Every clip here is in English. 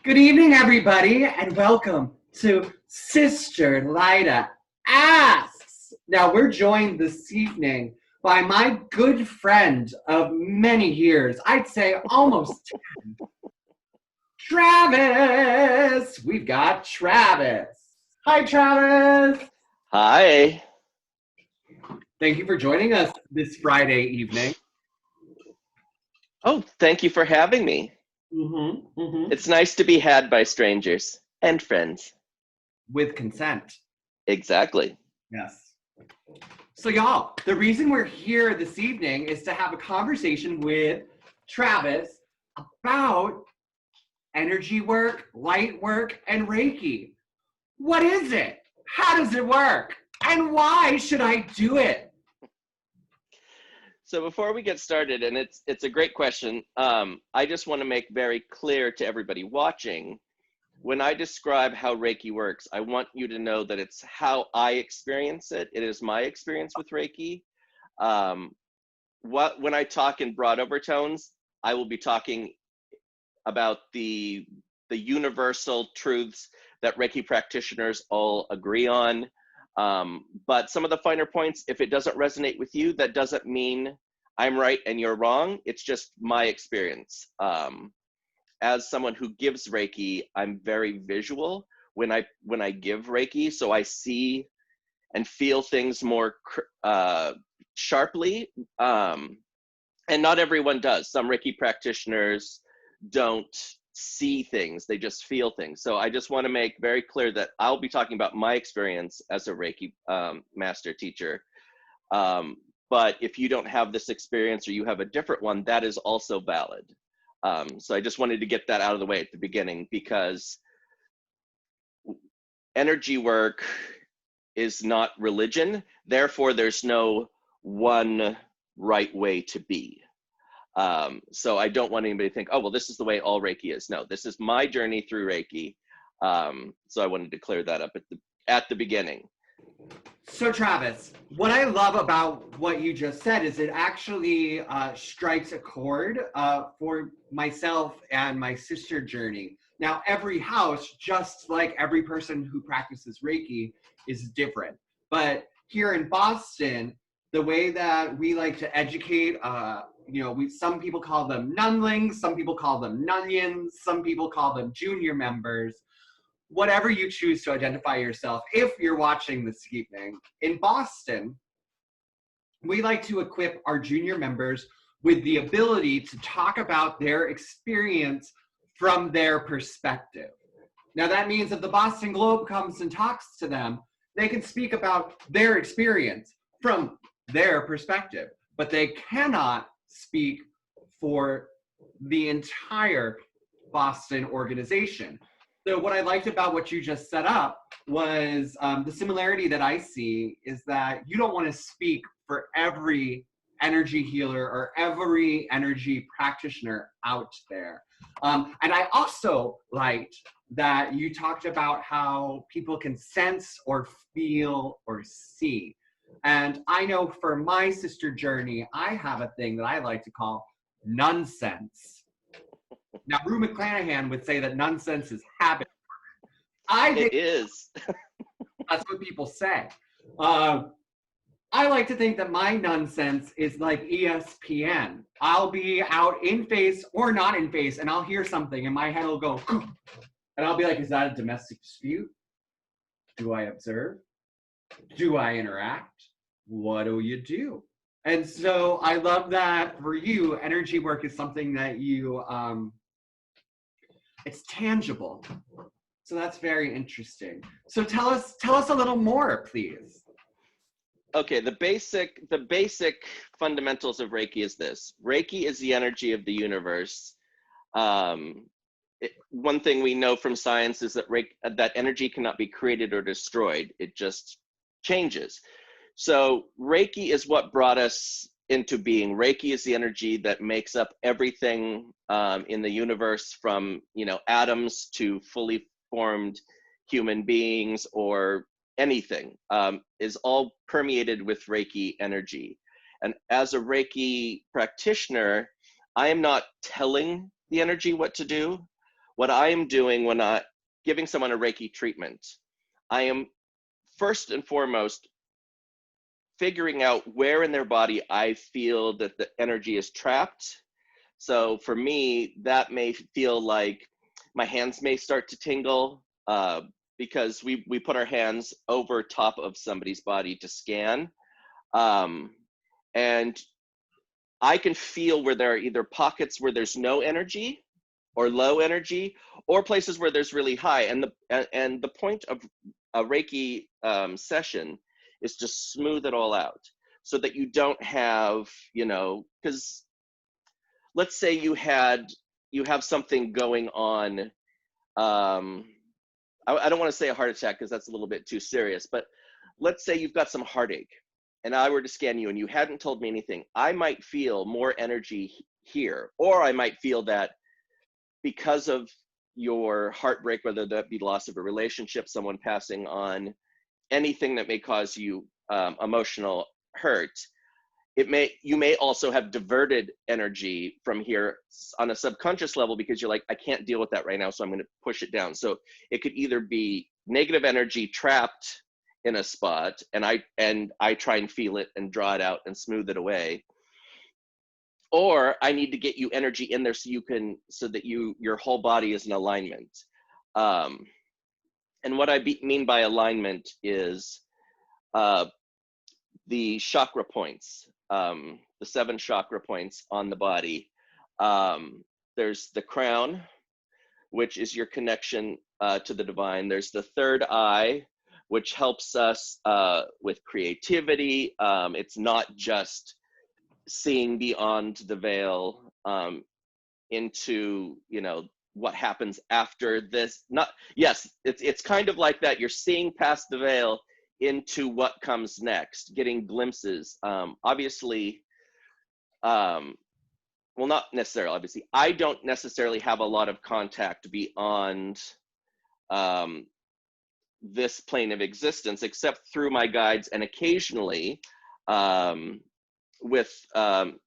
Good evening, everybody, and welcome to Sister Lida Asks. Now, we're joined this evening by my good friend of many years, I'd say almost 10, Travis. We've got Travis. Hi, Travis. Hi. Thank you for joining us this Friday evening. Oh, thank you for having me. Mm-hmm. It's nice to be had by strangers and friends. With consent. Exactly. Yes. So, y'all, the reason we're here this evening is to have a conversation with Travis about energy work, light work, and Reiki. What is it? How does it work? And why should I do it? So before we get started, and it's a great question, I just want to make very clear to everybody watching, when I describe how Reiki works, I want you to know that it's how I experience it. It is my experience with Reiki. Um, when I talk in broad overtones, I will be talking about the universal truths that Reiki practitioners all agree on. But some of the finer points, if it doesn't resonate with you, that doesn't mean I'm right and you're wrong. It's just my experience. As someone who gives Reiki, I'm very visual when I give Reiki, so I see and feel things more sharply. And not everyone does. Some Reiki practitioners don't see things, they just feel things. So I just want to make very clear that I'll be talking about my experience as a Reiki master teacher. But if you don't have this experience or you have a different one, that is also valid. So I just wanted to get that out of the way at the beginning, because energy work is not religion. Therefore, there's no one right way to be. So I don't want anybody to think, oh, well, this is the way all Reiki is. No, this is my journey through Reiki. So I wanted to clear that up at the beginning. So, Travis, what I love about what you just said is it actually strikes a chord for myself and my sister journey. Now, every house, just like every person who practices Reiki, is different. But here in Boston, the way that we like to educate, some people call them nunlings, some people call them nunions, some people call them junior members, whatever you choose to identify yourself. If you're watching this evening in Boston, we like to equip our junior members with the ability to talk about their experience from their perspective. Now, that means if the Boston Globe comes and talks to them, they can speak about their experience from their perspective, but they cannot speak for the entire Boston organization. So what I liked about what you just set up was the similarity that I see is that you don't want to speak for every energy healer or every energy practitioner out there. And I also liked that you talked about how people can sense or feel or see. And I know for my sister journey, I have a thing that I like to call nonsense. Now, Rue McClanahan would say that nonsense is habit. I It think is. that's what people say. Uh, I like to think that my nonsense is like ESPN. I'll be out in face or not in face, and I'll hear something, and my head will go, and I'll be like, is that a domestic dispute? Do I observe? Do I interact? What do you do? And so I love that for you, energy work is something that it's tangible. So that's very interesting. So tell us a little more, please. Okay, the basic fundamentals of Reiki is this. Reiki is the energy of the universe. One thing we know from science is that that energy cannot be created or destroyed. It just changes. So Reiki is what brought us into being. Reiki is the energy that makes up everything in the universe, from atoms to fully formed human beings, or anything, is all permeated with Reiki energy. And as a Reiki practitioner, I am not telling the energy what to do. what I am doing when I giving someone a Reiki treatment, I am first and foremost figuring out where in their body I feel that the energy is trapped. So for me, that may feel like my hands may start to tingle, because we put our hands over top of somebody's body to scan. And I can feel where there are either pockets where there's no energy or low energy, or places where there's really high. And the point of a Reiki session is to smooth it all out, so that you don't have, because let's say you have something going on. I don't want to say a heart attack because that's a little bit too serious, but let's say you've got some heartache and I were to scan you and you hadn't told me anything. I might feel more energy here, or I might feel that because of your heartbreak, whether that be loss of a relationship, someone passing on, anything that may cause you emotional hurt, you may also have diverted energy from here on a subconscious level, because you're like, I can't deal with that right now, so I'm going to push it down. So it could either be negative energy trapped in a spot, and I try and feel it and draw it out and smooth it away, or I need to get you energy in there so that your whole body is in alignment. And what I mean by alignment is the chakra points, the 7 chakra points on the body. There's the crown, which is your connection to the divine. There's the third eye, which helps us with creativity. It's not just seeing beyond the veil into, what happens after this. It's kind of like that. You're seeing past the veil into what comes next, getting glimpses. Obviously, well, not necessarily, obviously, I don't necessarily have a lot of contact beyond this plane of existence, except through my guides, and occasionally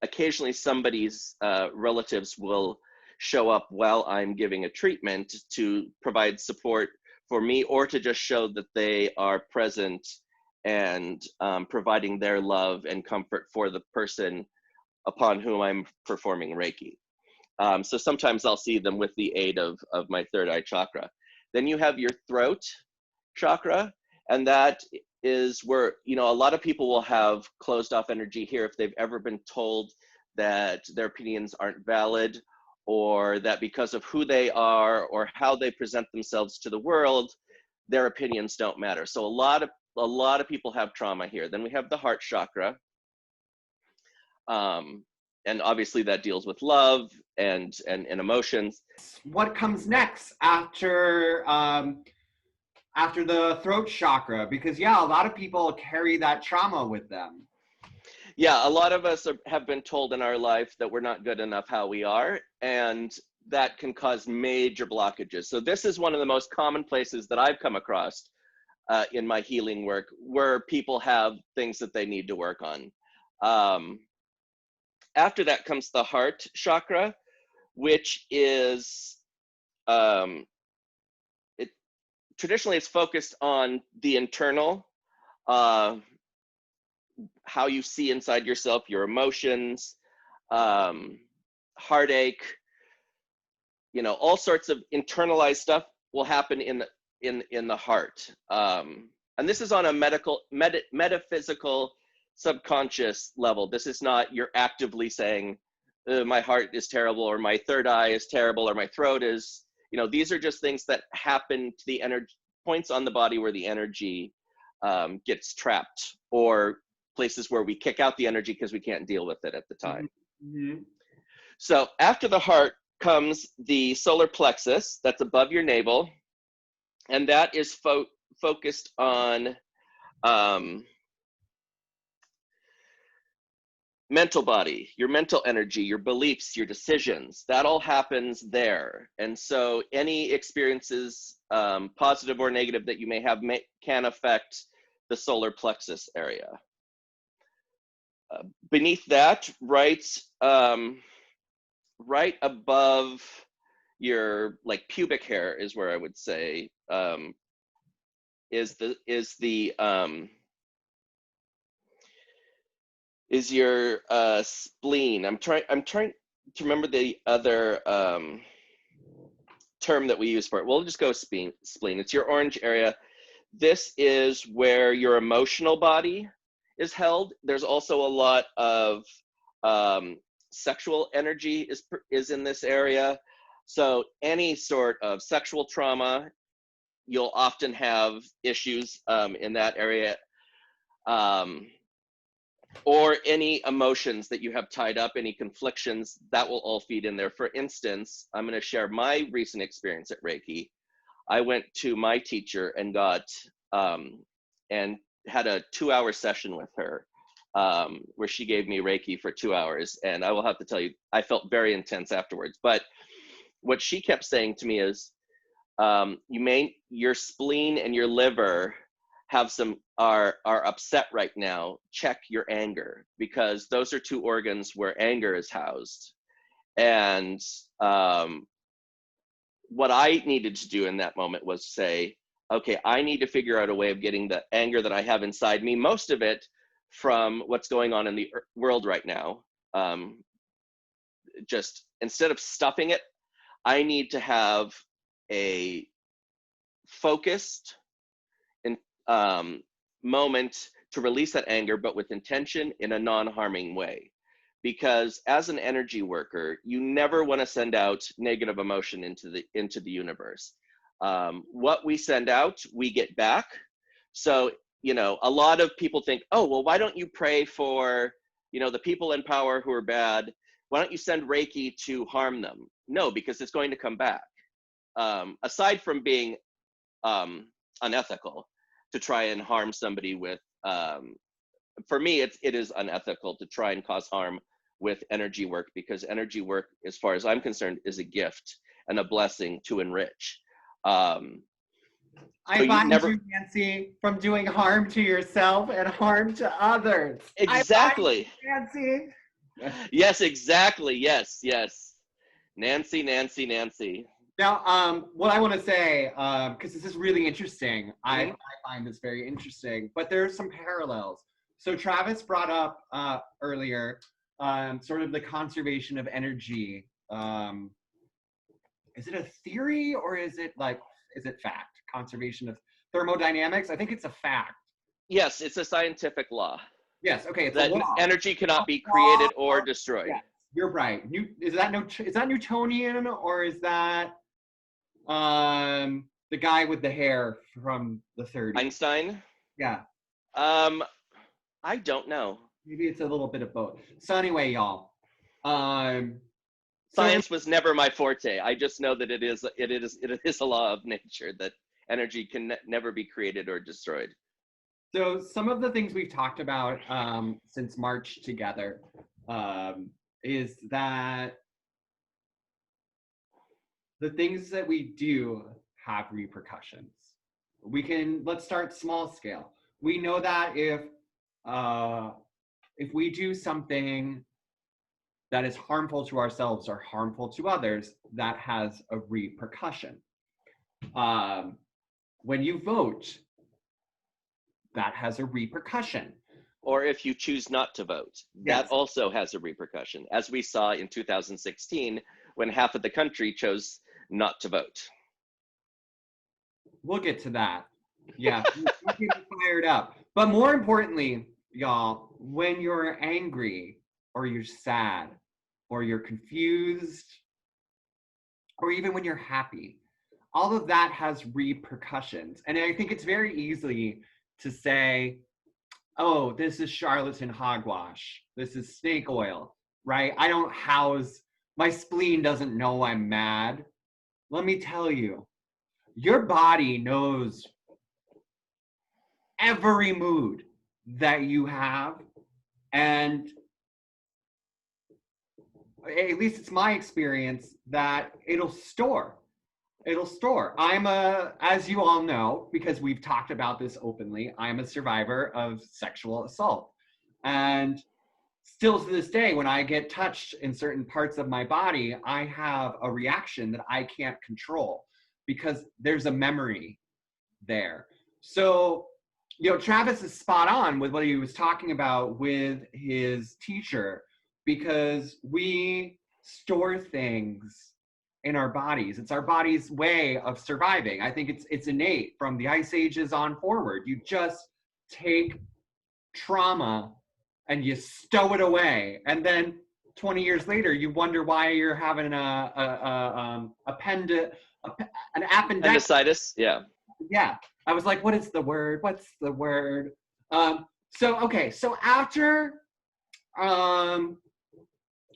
occasionally somebody's relatives will show up while I'm giving a treatment to provide support for me, or to just show that they are present and providing their love and comfort for the person upon whom I'm performing Reiki. So sometimes I'll see them with the aid of my third eye chakra. Then you have your throat chakra, and that is where, a lot of people will have closed off energy here if they've ever been told that their opinions aren't valid, or that because of who they are or how they present themselves to the world, their opinions don't matter. So a lot of people have trauma here. Then we have the heart chakra. And obviously that deals with love and emotions. What comes next after the throat chakra? Because a lot of people carry that trauma with them. Yeah, a lot of us have been told in our life that we're not good enough how we are, and that can cause major blockages. So this is one of the most common places that I've come across in my healing work, where people have things that they need to work on. After that comes the heart chakra, which is, traditionally it's focused on the internal, how you see inside yourself, your emotions, heartache, all sorts of internalized stuff will happen in the heart. And this is on a metaphysical, subconscious level. This is not you're actively saying, my heart is terrible, or my third eye is terrible, or my throat is, these are just things that happen to the energy points on the body where the energy gets trapped, or places where we kick out the energy because we can't deal with it at the time. Mm-hmm. So after the heart comes the solar plexus, that's above your navel, and that is focused on mental body, your mental energy, your beliefs, your decisions. That all happens there. And so any experiences, positive or negative, that you may have can affect the solar plexus area. Beneath that, right above your like pubic hair is where I would say is your spleen. I'm trying to remember the other term that we use for it. We'll just go spleen. It's your orange area. This is where your emotional body is held. There's also a lot of sexual energy is in this area. So any sort of sexual trauma, you'll often have issues in that area. Or any emotions that you have tied up, any conflictions, that will all feed in there. For instance, I'm going to share my recent experience at Reiki. I went to my teacher and got and had a 2-hour session with her where she gave me Reiki for 2 hours. And I will have to tell you, I felt very intense afterwards. But what she kept saying to me is, your spleen and your liver are upset right now. Check your anger, because those are two organs where anger is housed. And what I needed to do in that moment was say, okay, I need to figure out a way of getting the anger that I have inside me, most of it from what's going on in the world right now. Just instead of stuffing it, I need to have a focused moment to release that anger, but with intention in a non-harming way. Because as an energy worker, you never want to send out negative emotion into the universe. What we send out, we get back. So, a lot of people think, oh, well, why don't you pray for, the people in power who are bad? Why don't you send Reiki to harm them? No, because it's going to come back. Aside from being unethical to try and harm somebody with, for me, it is unethical to try and cause harm with energy work, because energy work, as far as I'm concerned, is a gift and a blessing to enrich. I find you, Nancy, from doing harm to yourself and harm to others. Exactly. Nancy. Yes, exactly. Yes. Nancy. Now, what I want to say, because this is really interesting, I find this very interesting, but there are some parallels. So Travis brought up earlier sort of the conservation of energy. Is it a theory or is it fact? Conservation of thermodynamics? I think it's a fact. Yes, it's a scientific law. Yes, okay, it's that a law. Energy cannot be created or destroyed. Yes, you're right. Is that Newtonian, or is that the guy with the hair from the 30s? Einstein? Yeah. I don't know. Maybe it's a little bit of both. So anyway, y'all. Science was never my forte. I just know that it is a law of nature that energy can never be created or destroyed. So some of the things we've talked about since March together is that the things that we do have repercussions. Let's start small scale. We know that if we do something that is harmful to ourselves or harmful to others, that has a repercussion. When you vote, that has a repercussion. Or if you choose not to vote, that also has a repercussion, as we saw in 2016 when half of the country chose not to vote. We'll get to that. Yeah, we'll get fired up. But more importantly, y'all, when you're angry or you're sad or you're confused or even when you're happy, all of that has repercussions. And I think it's very easy to say, oh, this is charlatan hogwash. This is snake oil, right? My spleen doesn't know I'm mad. Let me tell you, your body knows every mood that you have. And at least it's my experience that it'll store. As you all know, because we've talked about this openly, I'm a survivor of sexual assault. And still to this day, when I get touched in certain parts of my body, I have a reaction that I can't control because there's a memory there. So, Travis is spot on with what he was talking about with his teacher, because we store things in our bodies. It's our body's way of surviving. I think it's innate from the ice ages on forward. You just take trauma and you stow it away, and then 20 years later you wonder why you're having an appendectomy. Appendicitis, yeah. Yeah, I was like, what's the word? So after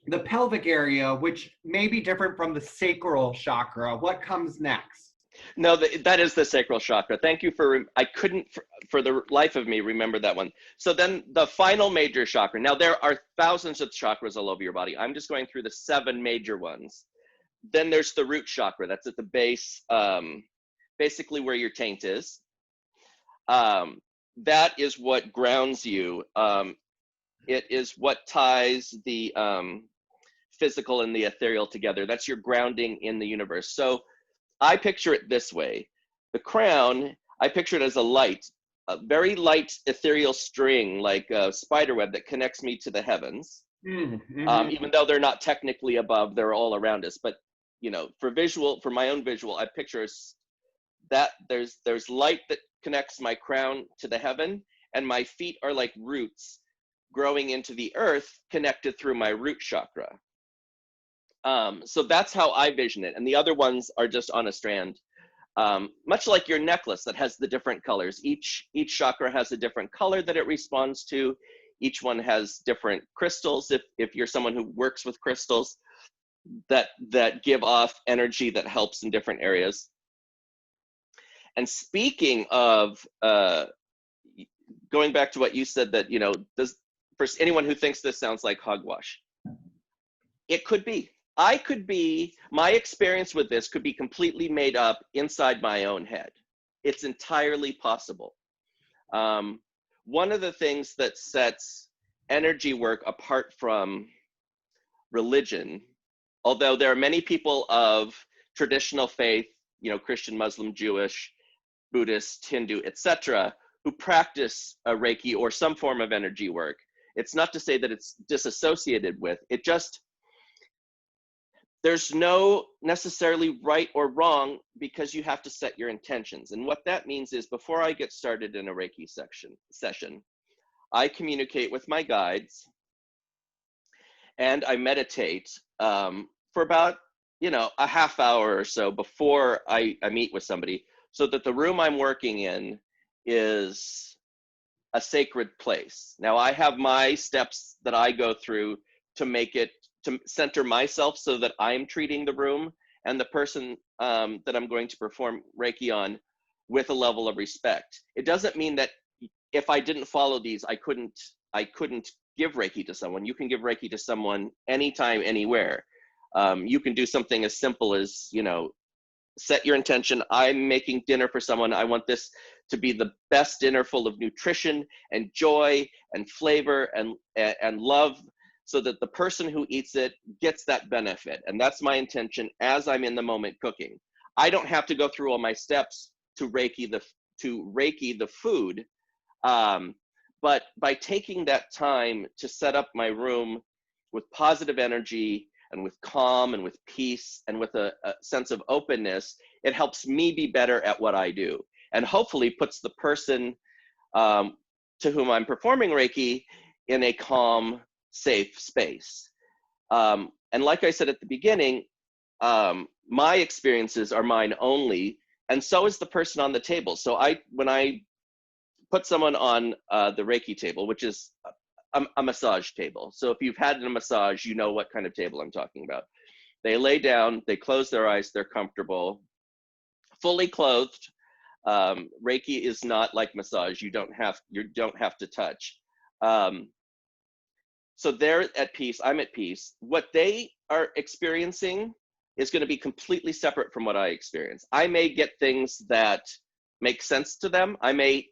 the pelvic area, which may be different from the sacral chakra, what comes next? No, that is the sacral chakra. Thank you I couldn't for the life of me remember that one. So then the final major chakra. Now there are thousands of chakras all over your body. I'm just going through the 7 major ones. Then there's the root chakra. That's at the base, basically where your taint is. That is what grounds you. It is what ties the physical and the ethereal together. That's your grounding in the universe. So I picture it this way. The crown, I picture it as a very light ethereal string, like a spider web that connects me to the heavens. Mm-hmm. Even though they're not technically above, they're all around us. But, for my own visual, I picture that there's light that connects my crown to the heaven, and my feet are like roots growing into the earth, connected through my root chakra. So that's how I vision it. And the other ones are just on a strand, much like your necklace that has the different colors. Each chakra has a different color that it responds to. Each one has different crystals. If you're someone who works with crystals that give off energy that helps in different areas. And speaking of, going back to what you said, that, for anyone who thinks this sounds like hogwash, it could be. My experience with this could be completely made up inside my own head. It's entirely possible. One of the things that sets energy work apart from religion, although there are many people of traditional faith, Christian, Muslim, Jewish, Buddhist, Hindu, etc., who practice Reiki or some form of energy work. It's not to say that it's disassociated with, there's no necessarily right or wrong, because you have to set your intentions. And what that means is, before I get started in a Reiki session, I communicate with my guides and I meditate for about, a half hour or so before I meet with somebody, so that the room I'm working in is a sacred place. Now, I have my steps that I go through to center myself, so that I'm treating the room and the person that I'm going to perform Reiki on with a level of respect. It doesn't mean that if I didn't follow these, I couldn't give Reiki to someone. You can give Reiki to someone anytime, anywhere. You can do something as simple as, set your intention. I'm making dinner for someone. I want this to be the best dinner, full of nutrition and joy and flavor and love, so that the person who eats it gets that benefit. And that's my intention as I'm in the moment cooking. I don't have to go through all my steps to Reiki the food, but by taking that time to set up my room with positive energy and with calm and with peace and with a sense of openness, it helps me be better at what I do, and hopefully puts the person to whom I'm performing Reiki in a calm, safe space. And like I said at the beginning, my experiences are mine only, and so is the person on the table. So when I put someone on the Reiki table, which is a massage table. So if you've had a massage, you know what kind of table I'm talking about. They lay down, they close their eyes, they're comfortable, fully clothed. Reiki is not like massage. You don't have to touch. So they're at peace, I'm at peace. What they are experiencing is going to be completely separate from what I experience. I may get things that make sense to them. I may,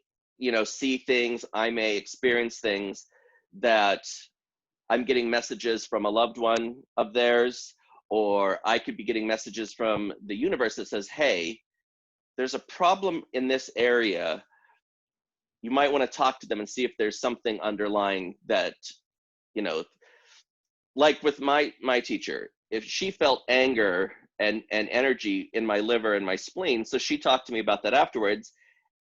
see things, I may experience things that I'm getting messages from a loved one of theirs, or I could be getting messages from the universe that says, hey, there's a problem in this area. You might want to talk to them and see if there's something underlying that, you know, like with my teacher, if she felt anger and energy in my liver and my spleen, so she talked to me about that afterwards,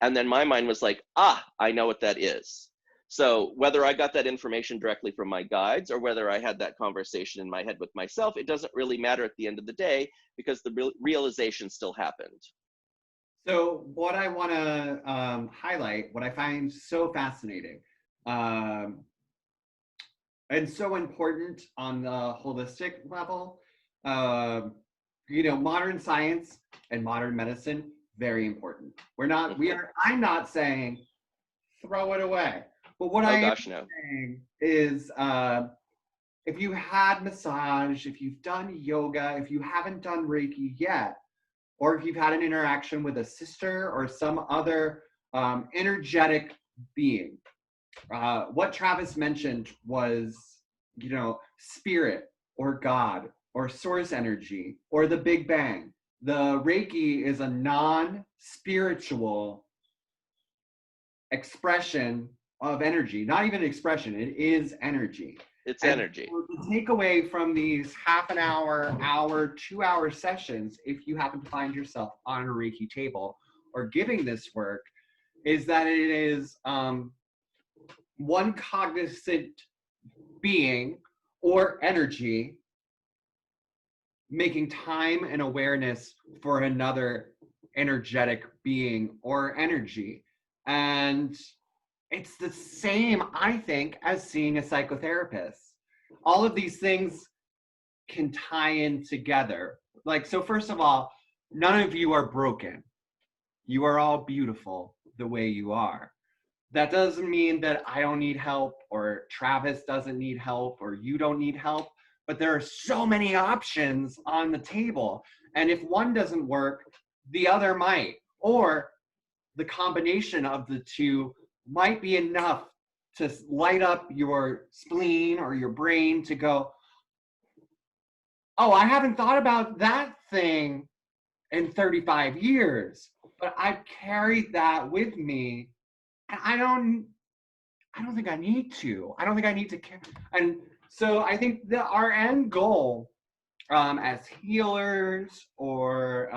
and then my mind was like, I know what that is. So whether I got that information directly from my guides or whether I had that conversation in my head with myself, it doesn't really matter at the end of the day, because the realization still happened. So what I want to highlight, what I find so fascinating, and so important on the holistic level, you know, modern science and modern medicine, very important. I'm not saying throw it away, but what I am saying is, if you had massage, if you've done yoga, if you haven't done Reiki yet, or if you've had an interaction with a sister or some other energetic being, what Travis mentioned was, you know, spirit or God or source energy or the Big Bang. The Reiki is a non-spiritual expression of energy, not even expression, it is energy. It's energy. So the takeaway from these half an hour, 2-hour sessions, if you happen to find yourself on a Reiki table or giving this work, is that it is one cognizant being or energy making time and awareness for another energetic being or energy. And it's the same, I think, as seeing a psychotherapist. All of these things can tie in together. Like, so first of all, none of you are broken. You are all beautiful the way you are. That doesn't mean that I don't need help, or Travis doesn't need help, or you don't need help, but there are so many options on the table. And if one doesn't work, the other might, or the combination of the two might be enough to light up your spleen or your brain to go, oh, I haven't thought about that thing in 35 years, but I've carried that with me. And I don't think I need to. I don't think I need to care. And so I think that our end goal as healers, or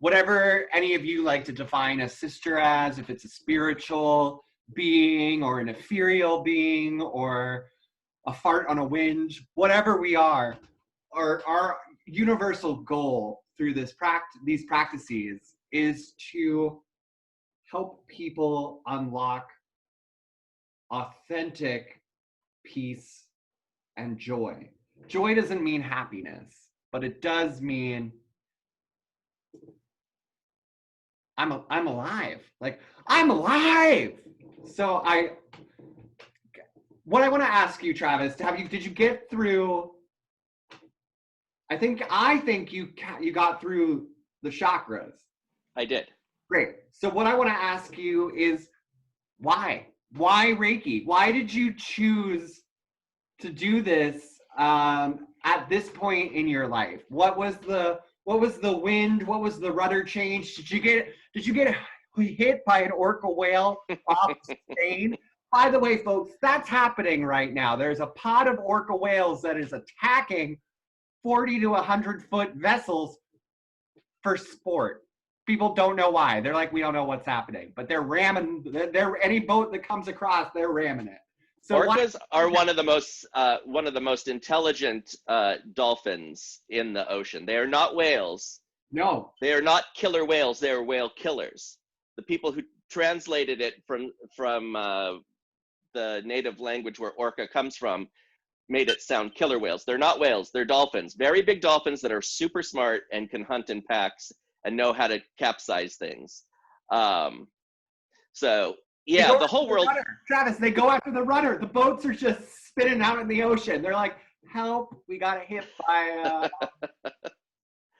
whatever any of you like to define a sister as, if it's a spiritual being or an ethereal being or a fart on a wind, whatever we are, our universal goal through these practices is to help people unlock authentic peace and joy. Joy doesn't mean happiness, but it does mean I'm alive. Like, I'm alive. So what I want to ask you, Travis, did you get through? I think you got through the chakras. I did. Great. So what I want to ask you is, why? Why Reiki? Why did you choose to do this at this point in your life? What was the wind? What was the rudder change? Did you get hit by an orca whale off Spain? By the way, folks, that's happening right now. There's a pod of orca whales that is attacking 40 to 100 foot vessels for sport. People don't know why. They're like, we don't know what's happening, but they're ramming. Any boat that comes across, they're ramming it. So orcas are one of the most intelligent dolphins in the ocean. They are not whales. No, they are not killer whales. They are whale killers. The people who translated it from the native language where orca comes from made it sound killer whales. They're not whales. They're dolphins. Very big dolphins that are super smart and can hunt in packs and know how to capsize things. So yeah, the whole world. Travis, they go after the rudder. The boats are just spinning out in the ocean. They're like, help, we got hit by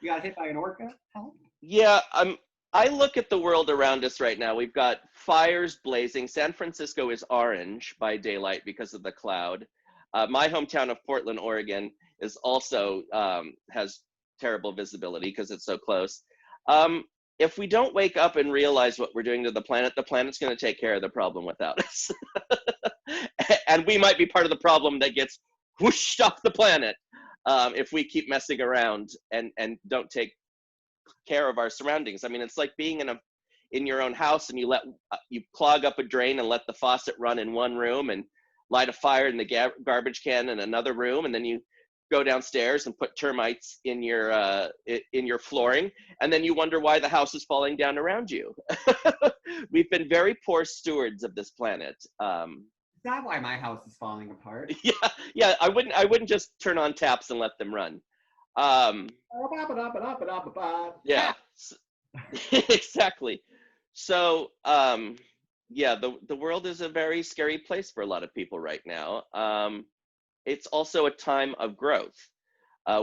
an orca. Help. Yeah, I look at the world around us right now. We've got fires blazing. San Francisco is orange by daylight because of the cloud. My hometown of Portland, Oregon, is also has terrible visibility because it's so close. If we don't wake up and realize what we're doing to the planet's going to take care of the problem without us. And we might be part of the problem that gets whooshed off the planet if we keep messing around and don't take care of our surroundings. I mean, it's like being in your own house and you clog up a drain and let the faucet run in one room and light a fire in the garbage can in another room, and then you go downstairs and put termites in your flooring, and then you wonder why the house is falling down around you. We've been very poor stewards of this planet. Is that why my house is falling apart? Yeah. I wouldn't just turn on taps and let them run. Yeah, exactly. So, yeah, the world is a very scary place for a lot of people right now. It's also a time of growth.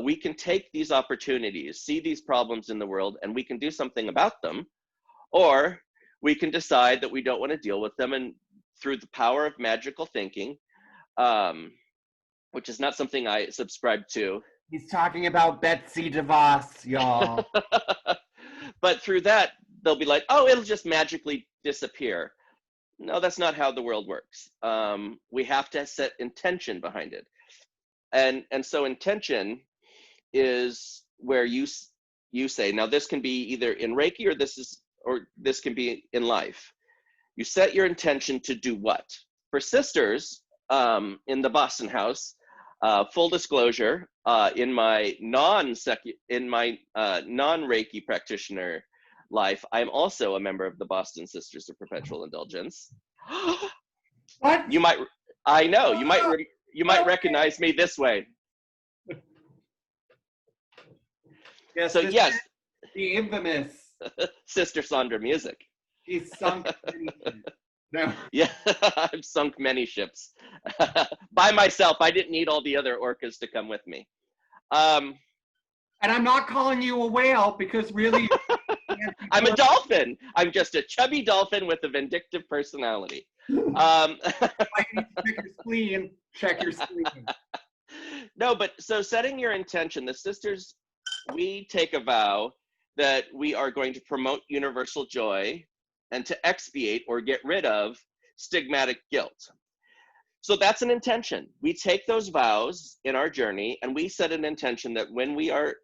We can take these opportunities, see these problems in the world, and we can do something about them, or we can decide that we don't want to deal with them, and through the power of magical thinking, which is not something I subscribe to. He's talking about Betsy DeVos, y'all. But through that, they'll be like, oh, it'll just magically disappear. No, that's not how the world works. We have to set intention behind it. And so intention is where you say, now this can be either in Reiki or this can be in life. You set your intention to do what? For sisters, in the Boston house, full disclosure, in my non-Reiki practitioner life, I'm also a member of the Boston Sisters of Perpetual Indulgence. What? I know, you might recognize me this way. Yes, So yes, the infamous Sister Sandra music. She's sunk. No. Yeah, I've sunk many ships by myself. I didn't need all the other orcas to come with me. And I'm not calling you a whale because really, I'm a dolphin. I'm just a chubby dolphin with a vindictive personality. Check your spleen. Check your spleen. No, but so setting your intention, the sisters, we take a vow that we are going to promote universal joy and to expiate or get rid of stigmatic guilt. So that's an intention. We take those vows in our journey and we set an intention that when we are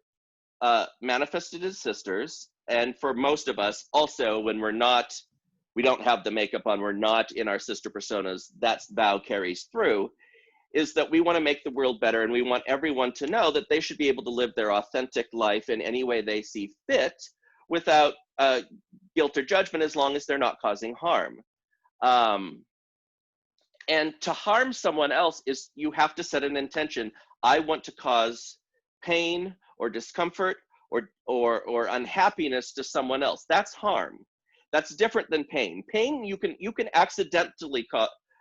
manifested as sisters, and for most of us also when we don't have the makeup on, we're not in our sister personas, that vow carries through, is that we want to make the world better and we want everyone to know that they should be able to live their authentic life in any way they see fit without guilt or judgment, as long as they're not causing harm. And to harm someone else is you have to set an intention. I want to cause pain or discomfort or unhappiness to someone else. That's harm. That's different than pain. Pain, you can accidentally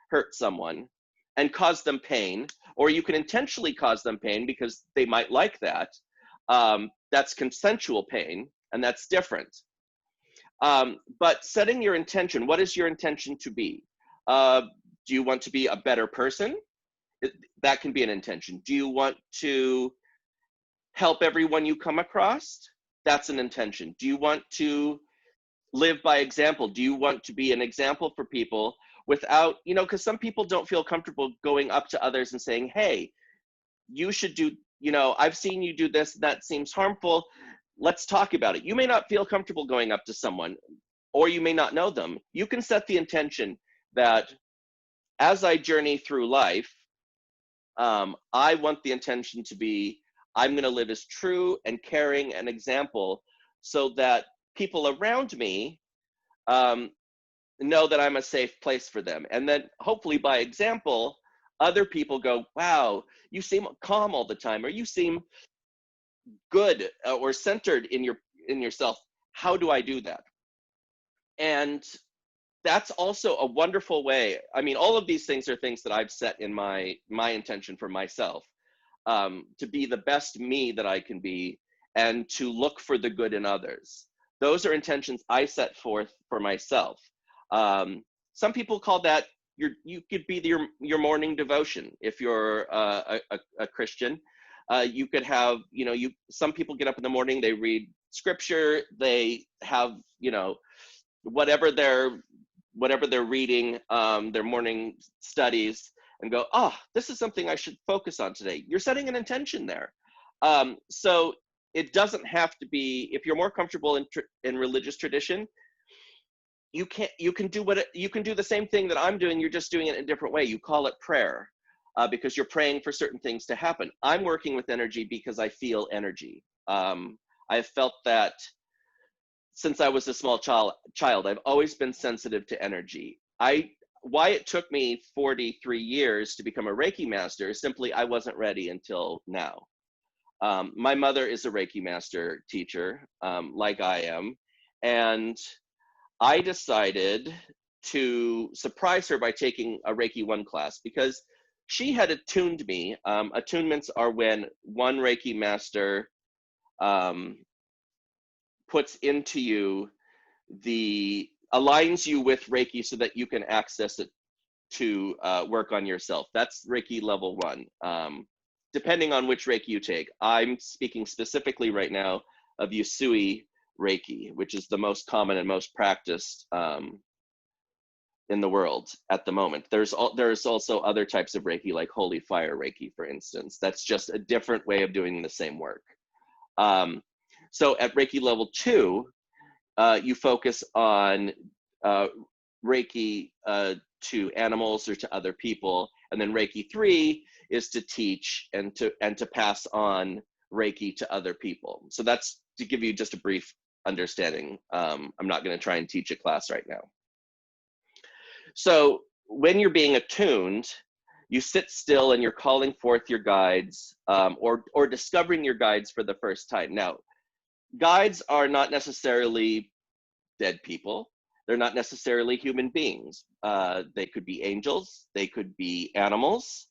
hurt someone and cause them pain, or you can intentionally cause them pain because they might like that. That's consensual pain, and that's different. But setting your intention, what is your intention to be? Do you want to be a better person? That can be an intention. Do you want to help everyone you come across? That's an intention. Do you want to live by example? Do you want to be an example for people without, because some people don't feel comfortable going up to others and saying, hey, you should do, I've seen you do this, that seems harmful. Let's talk about it. You may not feel comfortable going up to someone, or you may not know them. You can set the intention that as I journey through life, I want the intention to be, I'm going to live as true and caring an example so that people around me know that I'm a safe place for them. And then hopefully by example, other people go, wow, you seem calm all the time, or you seem good or centered in yourself. How do I do that? And that's also a wonderful way. I mean, all of these things are things that I've set in my intention for myself, to be the best me that I can be and to look for the good in others. Those are intentions I set forth for myself. Some people call that you could be your morning devotion if you're a Christian. You could have, some people get up in the morning, they read scripture, they have, whatever they're reading, their morning studies, and go, oh, this is something I should focus on today. You're setting an intention there. So it doesn't have to be, if you're more comfortable in religious tradition, you can do the same thing that I'm doing. You're just doing it in a different way. You call it prayer, because you're praying for certain things to happen. I'm working with energy because I feel energy. I've felt that since I was a small child. I've always been sensitive to energy. Why it took me 43 years to become a Reiki master is simply I wasn't ready until now. My mother is a Reiki master teacher, like I am, and I decided to surprise her by taking a Reiki 1 class, because she had attuned me. Attunements are when one Reiki master puts into you aligns you with Reiki so that you can access it to work on yourself. That's Reiki level 1. Depending on which Reiki you take. I'm speaking specifically right now of Usui Reiki, which is the most common and most practiced in the world at the moment. There's also other types of Reiki, like Holy Fire Reiki, for instance. That's just a different way of doing the same work. So at Reiki level 2, you focus on Reiki to animals or to other people, and then Reiki 3 is to teach and to pass on Reiki to other people. So that's to give you just a brief understanding. I'm not going to try and teach a class right now. So when you're being attuned, you sit still and you're calling forth your guides, or discovering your guides for the first time. Now, guides are not necessarily dead people. They're not necessarily human beings. They could be angels. They could be animals.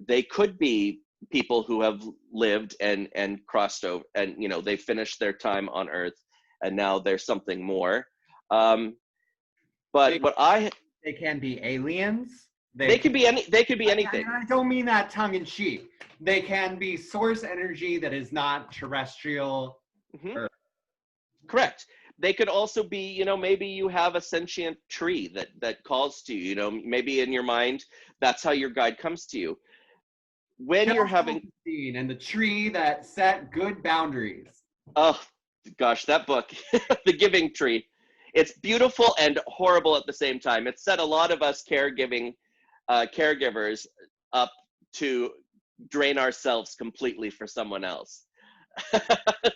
They could be people who have lived and crossed over, and they finished their time on Earth, and now there's something more. But they can be aliens. They could be anything. I don't mean that tongue in cheek. They can be source energy that is not terrestrial. Mm-hmm. Correct. They could also be, maybe you have a sentient tree that calls to you. Maybe in your mind, that's how your guide comes to you. When you're having and the tree that set good boundaries. Oh gosh, that book, The Giving Tree. It's beautiful and horrible at the same time. It set a lot of us caregivers up to drain ourselves completely for someone else.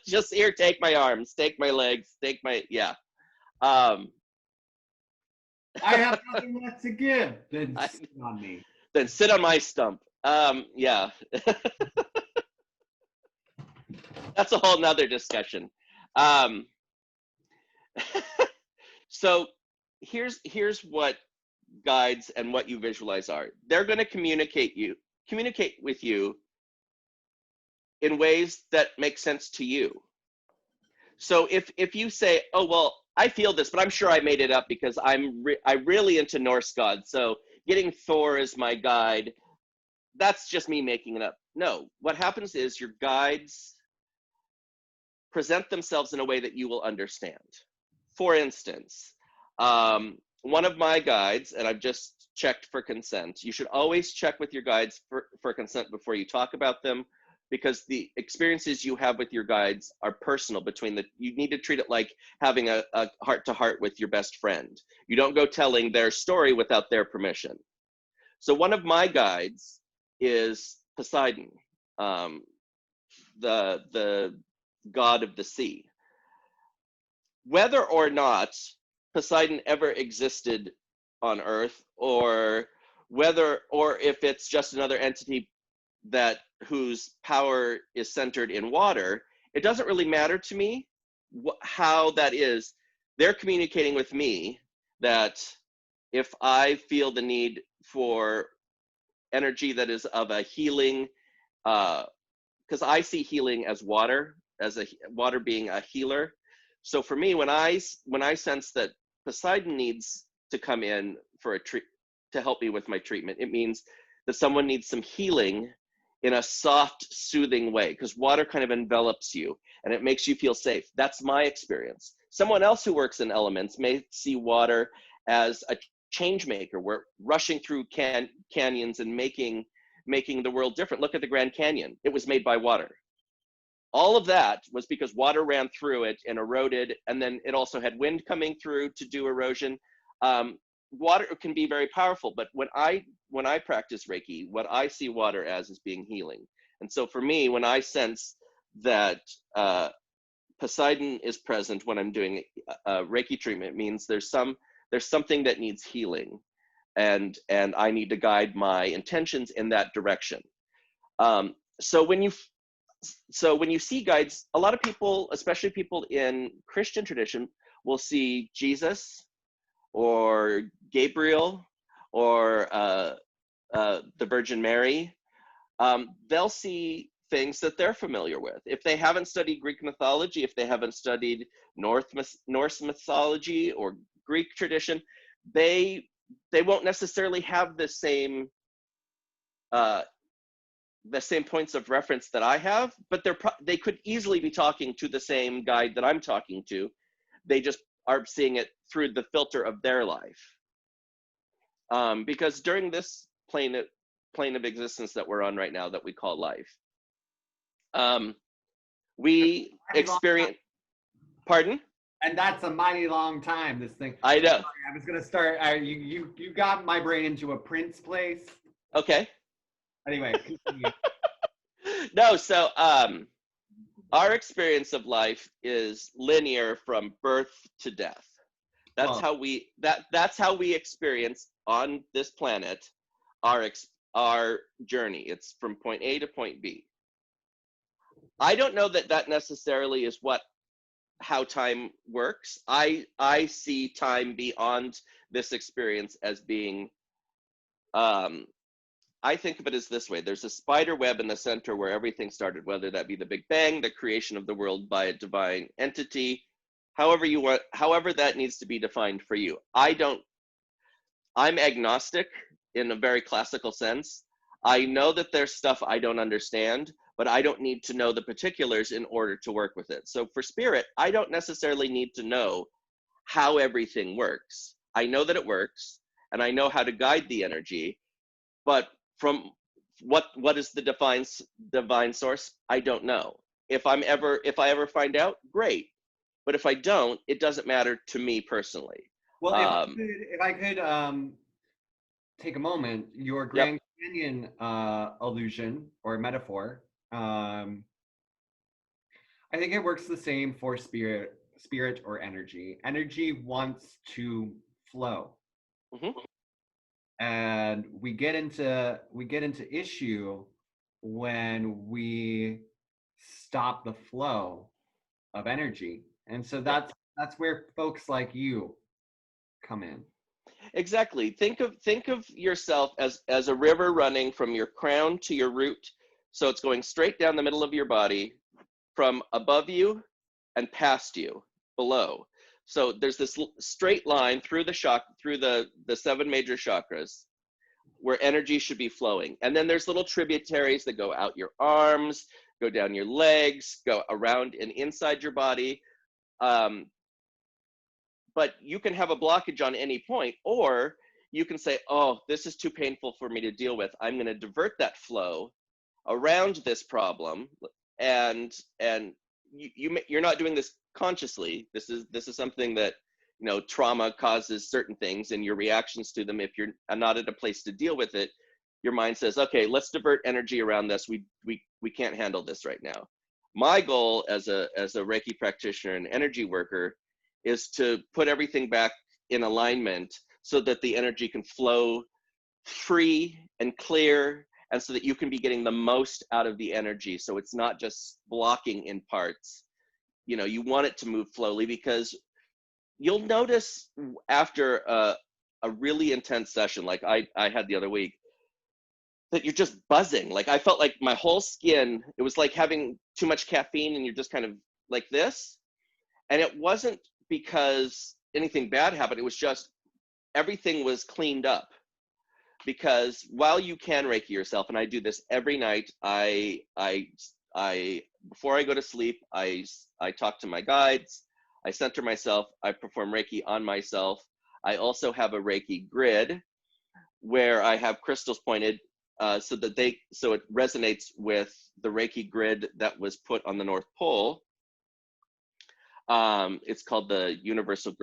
Just here, take my arms, take my legs, take my, yeah. I have nothing left to give. Then sit on me. Then sit on my stump. Yeah. That's a whole nother discussion. So here's what guides and what you visualize are. They're going to communicate with you in ways that make sense to you. So if you say, oh, well, I feel this, but I'm sure I made it up because I'm really into Norse gods, so getting Thor as my guide, that's just me making it up. No, what happens is your guides present themselves in a way that you will understand. For instance, one of my guides, and I've just checked for consent. You should always check with your guides for consent before you talk about them, because the experiences you have with your guides are personal. You need to treat it like having a heart-to-heart with your best friend. You don't go telling their story without their permission. So one of my guides is Poseidon, the god of the sea. Whether or not Poseidon ever existed on Earth, or if it's just another entity whose power is centered in water, it doesn't really matter to me how that is. They're communicating with me that if I feel the need for energy that is of a healing, because I see healing as water being a healer. So for me, when I sense that Poseidon needs to come in for to help me with my treatment, it means that someone needs some healing in a soft, soothing way, because water kind of envelops you and it makes you feel safe. That's my experience. Someone else who works in elements may see water as a change maker. We're rushing through canyons and making the world different. Look at the Grand Canyon. It was made by water. All of that was because water ran through it and eroded, and then it also had wind coming through to do erosion. Water can be very powerful, but when I practice Reiki, what I see water as is being healing. And so for me, when I sense that Poseidon is present when I'm doing Reiki treatment, it means there's something that needs healing, and I need to guide my intentions in that direction. So when you see guides, a lot of people, especially people in Christian tradition, will see Jesus or Gabriel or the Virgin Mary. They'll see things that they're familiar with. If they haven't studied Greek mythology, if they haven't studied Norse mythology or Greek tradition, they won't necessarily have the same points of reference that I have, but they could easily be talking to the same guide that I'm talking to. They just are seeing it through the filter of their life. Because during this plane of existence that we're on right now, that we call life, we experience. Pardon? And that's a mighty long time, this thing. I know. Sorry, I was gonna start. You got my brain into a Prince place. Okay. Anyway, continue. No, so our experience of life is linear from birth to death. That's how we experience on this planet our journey. It's from point A to point B. I don't know that necessarily is how time works. I see time beyond this experience as being I think of it as this way. There's a spider web in the center where everything started, whether that be the Big Bang, the creation of the world by a divine entity, however that needs to be defined for you. I'm agnostic in a very classical sense. I know that there's stuff I don't understand, but I don't need to know the particulars in order to work with it. So for spirit, I don't necessarily need to know how everything works. I know that it works, and I know how to guide the energy, but from what is the divine source, I don't know. If I ever find out, great. But if I don't, it doesn't matter to me personally. Well, if I could take a moment, your Grand Canyon illusion or metaphor, I think it works the same for spirit or energy. Energy wants to flow. Mm-hmm. And we get into issue when we stop the flow of energy. And so that's where folks like you come in. Exactly. Think of yourself as a river running from your crown to your root. So it's going straight down the middle of your body, from above you and past you, below. So there's this straight line through the 7 major chakras where energy should be flowing. And then there's little tributaries that go out your arms, go down your legs, go around and inside your body. But you can have a blockage on any point, or you can say, oh, this is too painful for me to deal with. I'm going to divert that flow around this problem. And you're not doing this consciously. This is something that, trauma causes certain things, and your reactions to them, if you're not at a place to deal with it, your mind says, okay, let's divert energy around this. We can't handle this right now. My goal as a Reiki practitioner and energy worker is to put everything back in alignment so that the energy can flow free and clear, and so that you can be getting the most out of the energy. So it's not just blocking in parts. You want it to move slowly, because you'll notice after a really intense session like I had the other week, that you're just buzzing. Like, I felt like my whole skin, it was like having too much caffeine and you're just kind of like this. And it wasn't because anything bad happened. It was just everything was cleaned up. Because while you can Reiki yourself, and I do this every night, I before I go to sleep, I talk to my guides, I center myself, I perform Reiki on myself. I also have a Reiki grid where I have crystals pointed so it resonates with the Reiki grid that was put on the North Pole. It's called the Universal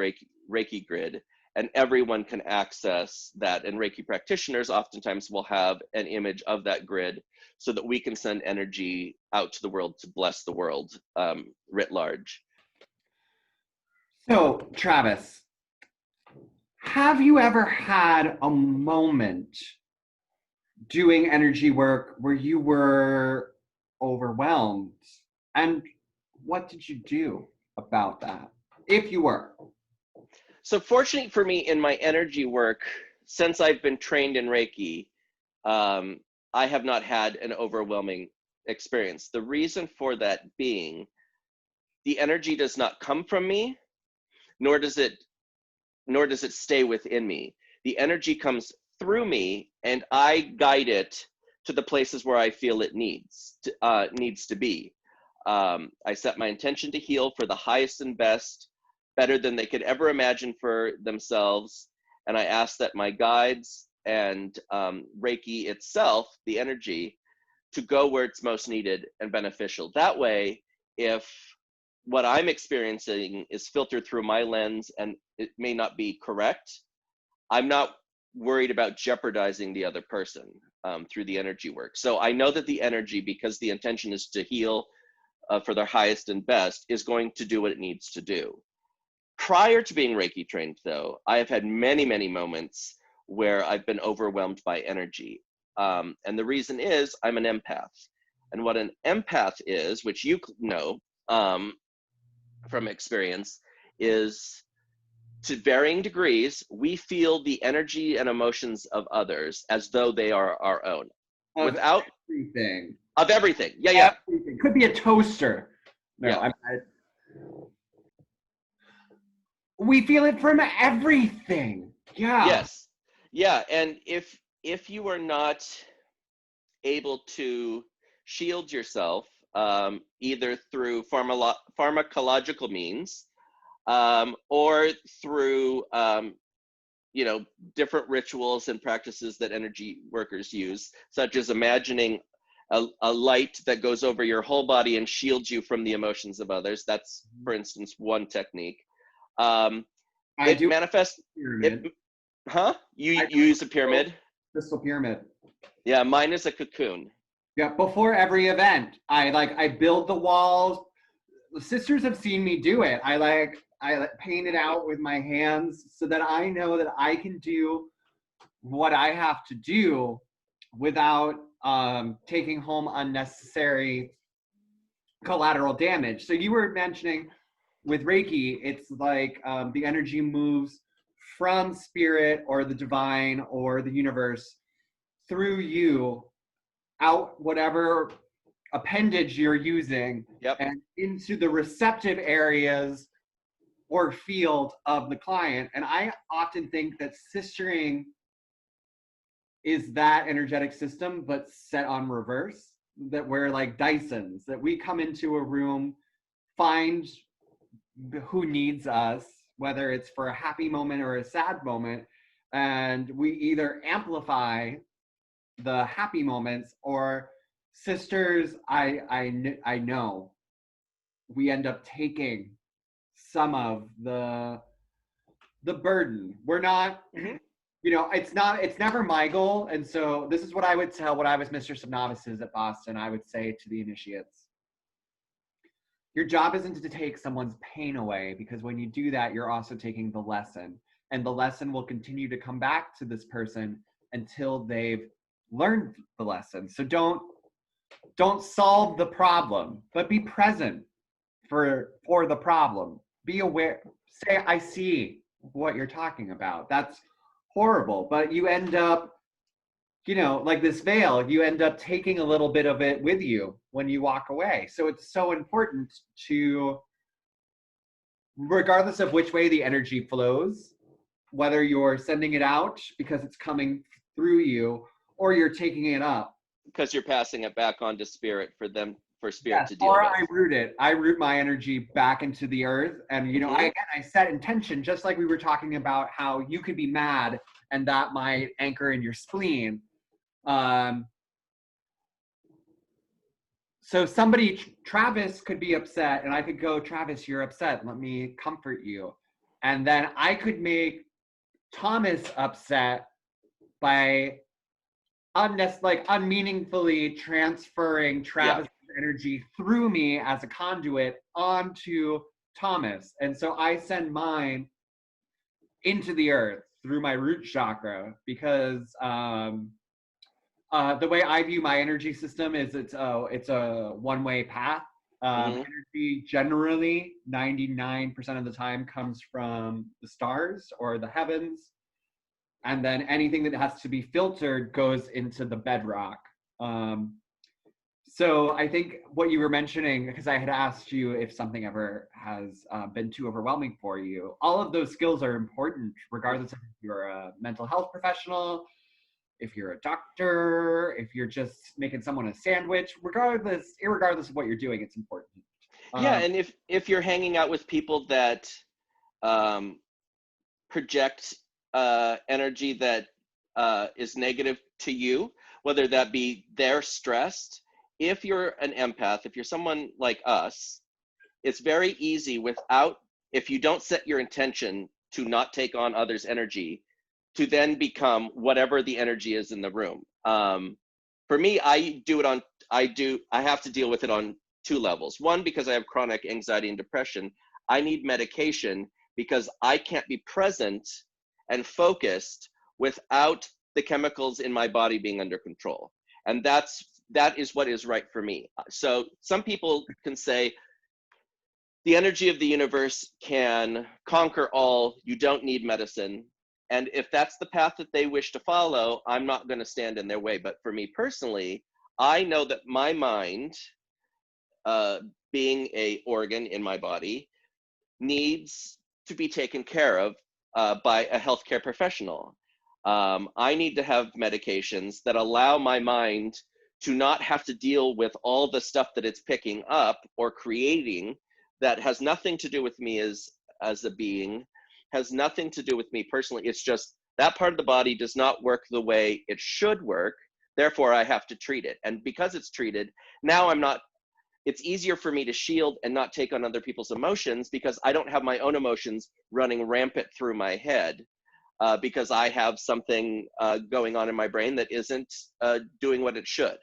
Reiki Grid, and everyone can access that. And Reiki practitioners oftentimes will have an image of that grid so that we can send energy out to the world to bless the world writ large. So, Travis, have you ever had a moment doing energy work where you were overwhelmed? And what did you do about that, if you were? So fortunately for me in my energy work, since I've been trained in Reiki, I have not had an overwhelming experience. The reason for that being, the energy does not come from me, nor does it stay within me. The energy comes through me, and I guide it to the places where I feel it needs to be. I set my intention to heal for the highest and best, better than they could ever imagine for themselves. And I ask that my guides and Reiki itself, the energy, to go where it's most needed and beneficial. That way, if what I'm experiencing is filtered through my lens and it may not be correct, I'm not worried about jeopardizing the other person through the energy work. So I know that the energy, because the intention is to heal for their highest and best, is going to do what it needs to do. Prior to being Reiki trained, though, I have had many, many moments where I've been overwhelmed by energy. And the reason is I'm an empath. And what an empath is, which you know from experience, is to varying degrees, we feel the energy and emotions of others as though they are our own. Without everything. Of everything. Yeah. Everything. Could be a toaster. No, yeah. We feel it from everything. Yeah. Yes. Yeah. And if you are not able to shield yourself, either through pharmacological means or through different rituals and practices that energy workers use, such as imagining a light that goes over your whole body and shields you from the emotions of others. That's, for instance, one technique. It manifests. Pyramid. You use a pyramid? Crystal pyramid. Yeah, mine is a cocoon. Yeah, before every event, I build the walls. The sisters have seen me do it. I paint it out with my hands so that I know that I can do what I have to do without taking home unnecessary collateral damage. So you were mentioning with Reiki, it's like the energy moves from spirit or the divine or the universe through you out whatever appendage you're using, yep, and into the receptive areas or field of the client. And I often think that sistering is that energetic system, but set on reverse, that we're like Dysons, that we come into a room, find who needs us, whether it's for a happy moment or a sad moment, and we either amplify the happy moments, or sisters, I know we end up taking some of the burden. We're not, it's never my goal. And so this is what I would tell when I was Mistress of Novices at Boston. I would say to the initiates, your job isn't to take someone's pain away, because when you do that, you're also taking the lesson, and the lesson will continue to come back to this person until they've learned the lesson. So don't solve the problem, but be present for the problem. Be aware. Say, I see what you're talking about. That's horrible. But you end up, like this veil, you end up taking a little bit of it with you when you walk away. So it's so important to regardless of which way the energy flows, whether you're sending it out because it's coming through you or you're taking it up. Because you're passing it back on to spirit for spirit Yes, to deal or with. I root it. I root my energy back into the earth. And, you know, I set intention, just like we were talking about how you could be mad and that might anchor in your spleen. So somebody, Travis could be upset and I could go, Travis, you're upset. Let me comfort you. And then I could make Thomas upset by unmeaningfully transferring Travis' energy through me as a conduit onto Thomas. And so I send mine into the earth through my root chakra because the way I view my energy system is it's a one-way path. Energy generally 99% of the time comes from the stars or the heavens. And then anything that has to be filtered goes into the bedrock. So I think what you were mentioning, because I had asked you if something ever has been too overwhelming for you, all of those skills are important, regardless of if you're a mental health professional, if you're a doctor, if you're just making someone a sandwich, irregardless of what you're doing, it's important. And if you're hanging out with people that project energy that is negative to you, whether that be they're stressed, if you're an empath, if you're someone like us, it's very easy if you don't set your intention to not take on others' energy, to then become whatever the energy is in the room. For me, I have to deal with it on two levels. One, because I have chronic anxiety and depression, I need medication because I can't be present and focused without the chemicals in my body being under control. And that is what is right for me. So some people can say, the energy of the universe can conquer all, you don't need medicine. And if that's the path that they wish to follow, I'm not going to stand in their way. But for me personally, I know that my mind, being an organ in my body, needs to be taken care of by a healthcare professional. I need to have medications that allow my mind to not have to deal with all the stuff that it's picking up or creating that has nothing to do with me as a being, has nothing to do with me personally. It's just that part of the body does not work the way it should work. Therefore, I have to treat it. And because it's treated, now it's easier for me to shield and not take on other people's emotions because I don't have my own emotions running rampant through my head because I have something going on in my brain that isn't doing what it should.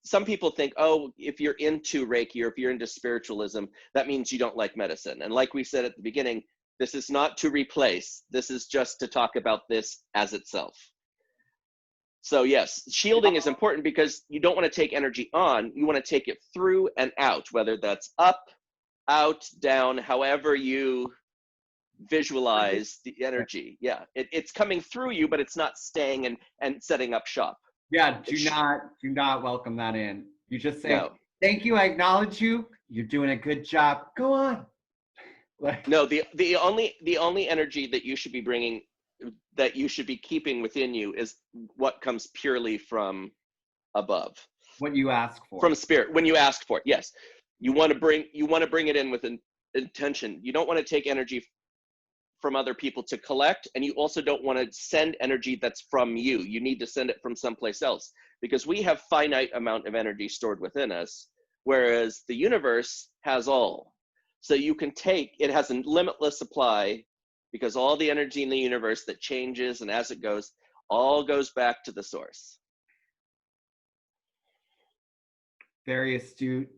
Some people think, oh, if you're into Reiki or if you're into spiritualism, that means you don't like medicine. And like we said at the beginning, this is not to replace, this is just to talk about this as itself. So yes, shielding is important because you don't want to take energy on, you want to take it through and out, whether that's up, out, down, however you visualize the energy. Yeah, it's coming through you, but it's not staying and setting up shop. Yeah, do not welcome that in. You just say, no. Thank you, I acknowledge you, you're doing a good job, go on. No, the only energy that you should be bringing, that you should be keeping within you, is what comes purely from above. What you ask for. From spirit, when you ask for it, yes. You want to bring it in with an intention. You don't want to take energy from other people to collect, and you also don't want to send energy that's from you. You need to send it from someplace else because we have finite amount of energy stored within us, whereas the universe has all. So you can it has a limitless supply because all the energy in the universe that changes and as it goes, all goes back to the source. Very astute,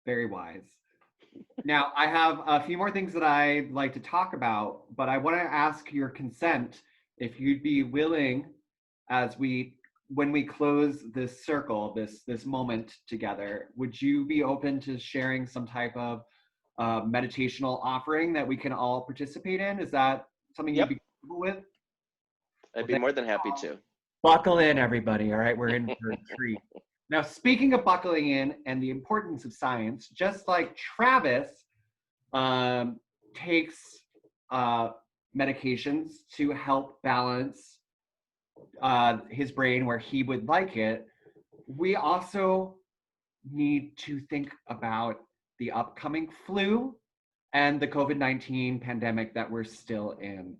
very wise. Now, I have a few more things that I'd like to talk about, but I want to ask your consent if you'd be willing, when we close this circle, this moment together, would you be open to sharing some type of meditational offering that we can all participate in? Is that something you'd be comfortable with? I'd be more than happy to. Buckle in, everybody. All right, we're in for a treat. Now, speaking of buckling in and the importance of science, just like Travis takes medications to help balance his brain where he would like it, we also need to think about the upcoming flu and the COVID-19 pandemic that we're still in.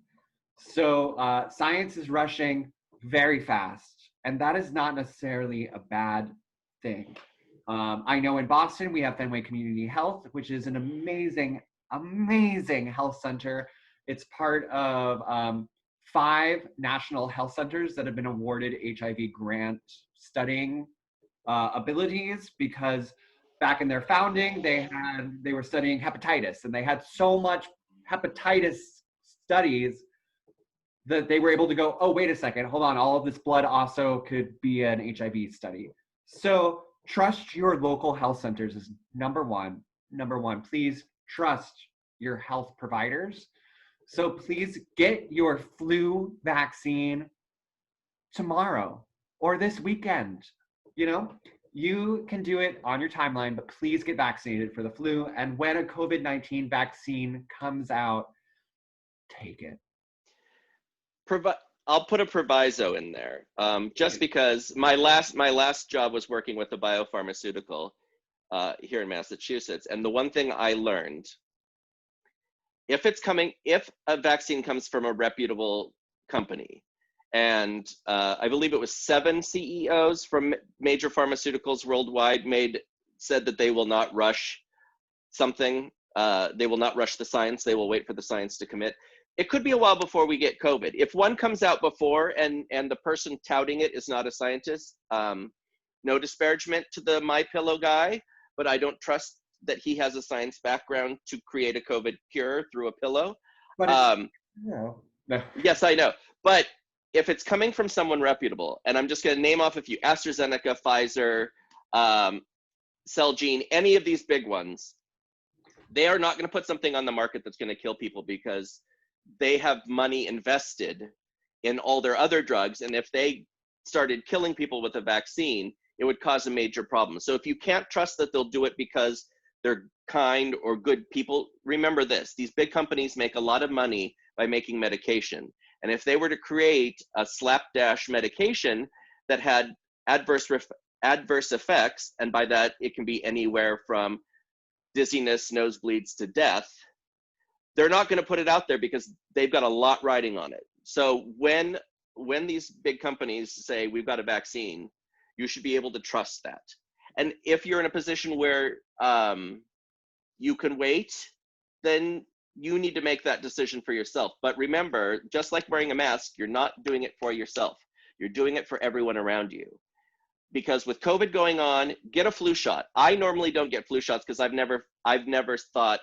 So science is rushing very fast, and that is not necessarily a bad thing. I know in Boston, we have Fenway Community Health, which is an amazing, amazing health center. It's part of 5 national health centers that have been awarded HIV grant studying abilities, because back in their founding, they were studying hepatitis, and they had so much hepatitis studies that they were able to go, oh, wait a second, hold on, all of this blood also could be an HIV study. So trust your local health centers is number one. Number one, please trust your health providers. So please get your flu vaccine tomorrow or this weekend. You know, you can do it on your timeline, but please get vaccinated for the flu. And when a COVID-19 vaccine comes out, take it. I'll put a proviso in there, just because my last job was working with a biopharmaceutical here in Massachusetts, and the one thing I learned, if a vaccine comes from a reputable company, and I believe it was 7 CEOs from major pharmaceuticals worldwide said that they will not rush something, they will not rush the science, they will wait for the science to commit. It could be a while before we get COVID. If one comes out before and the person touting it is not a scientist, no disparagement to the MyPillow guy, but I don't trust that he has a science background to create a COVID cure through a pillow. But it's, no. Yes, I know. But if it's coming from someone reputable, and I'm just going to name off a few: AstraZeneca, Pfizer, Celgene, any of these big ones, they are not going to put something on the market that's going to kill people, because they have money invested in all their other drugs. And if they started killing people with a vaccine, it would cause a major problem. So if you can't trust that they'll do it because they're kind or good people, remember this: these big companies make a lot of money by making medication. And if they were to create a slapdash medication that had adverse effects, and by that it can be anywhere from dizziness, nosebleeds to death, they're not going to put it out there because they've got a lot riding on it. So when these big companies say we've got a vaccine, you should be able to trust that. And if you're in a position where you can wait, then you need to make that decision for yourself. But remember, just like wearing a mask, you're not doing it for yourself. You're doing it for everyone around you. Because with COVID going on, get a flu shot. I normally don't get flu shots because I've never thought,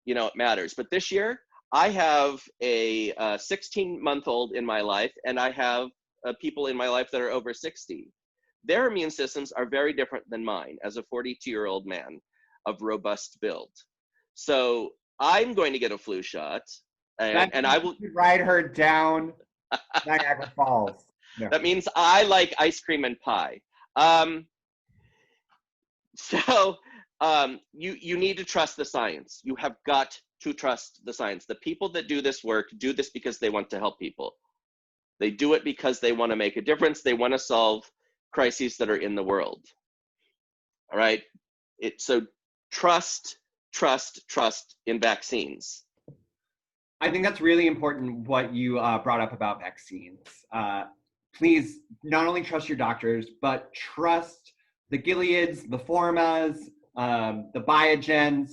you know, it matters. But this year, I have a 16-month-old in my life, and I have people in my life that are over 60. Their immune systems are very different than mine as a 42-year-old man of robust build. So I'm going to get a flu shot, and I will ride her down Niagara Falls. No. That means I like ice cream and pie. You need to trust the science. You have got to trust the science. The people that do this work do this because they want to help people. They do it because they want to make a difference. They want to solve crises that are in the world. All right. So trust in vaccines. I think that's really important what you brought up about vaccines. Please not only trust your doctors, but trust the Gileads, the Formas, the Biogens.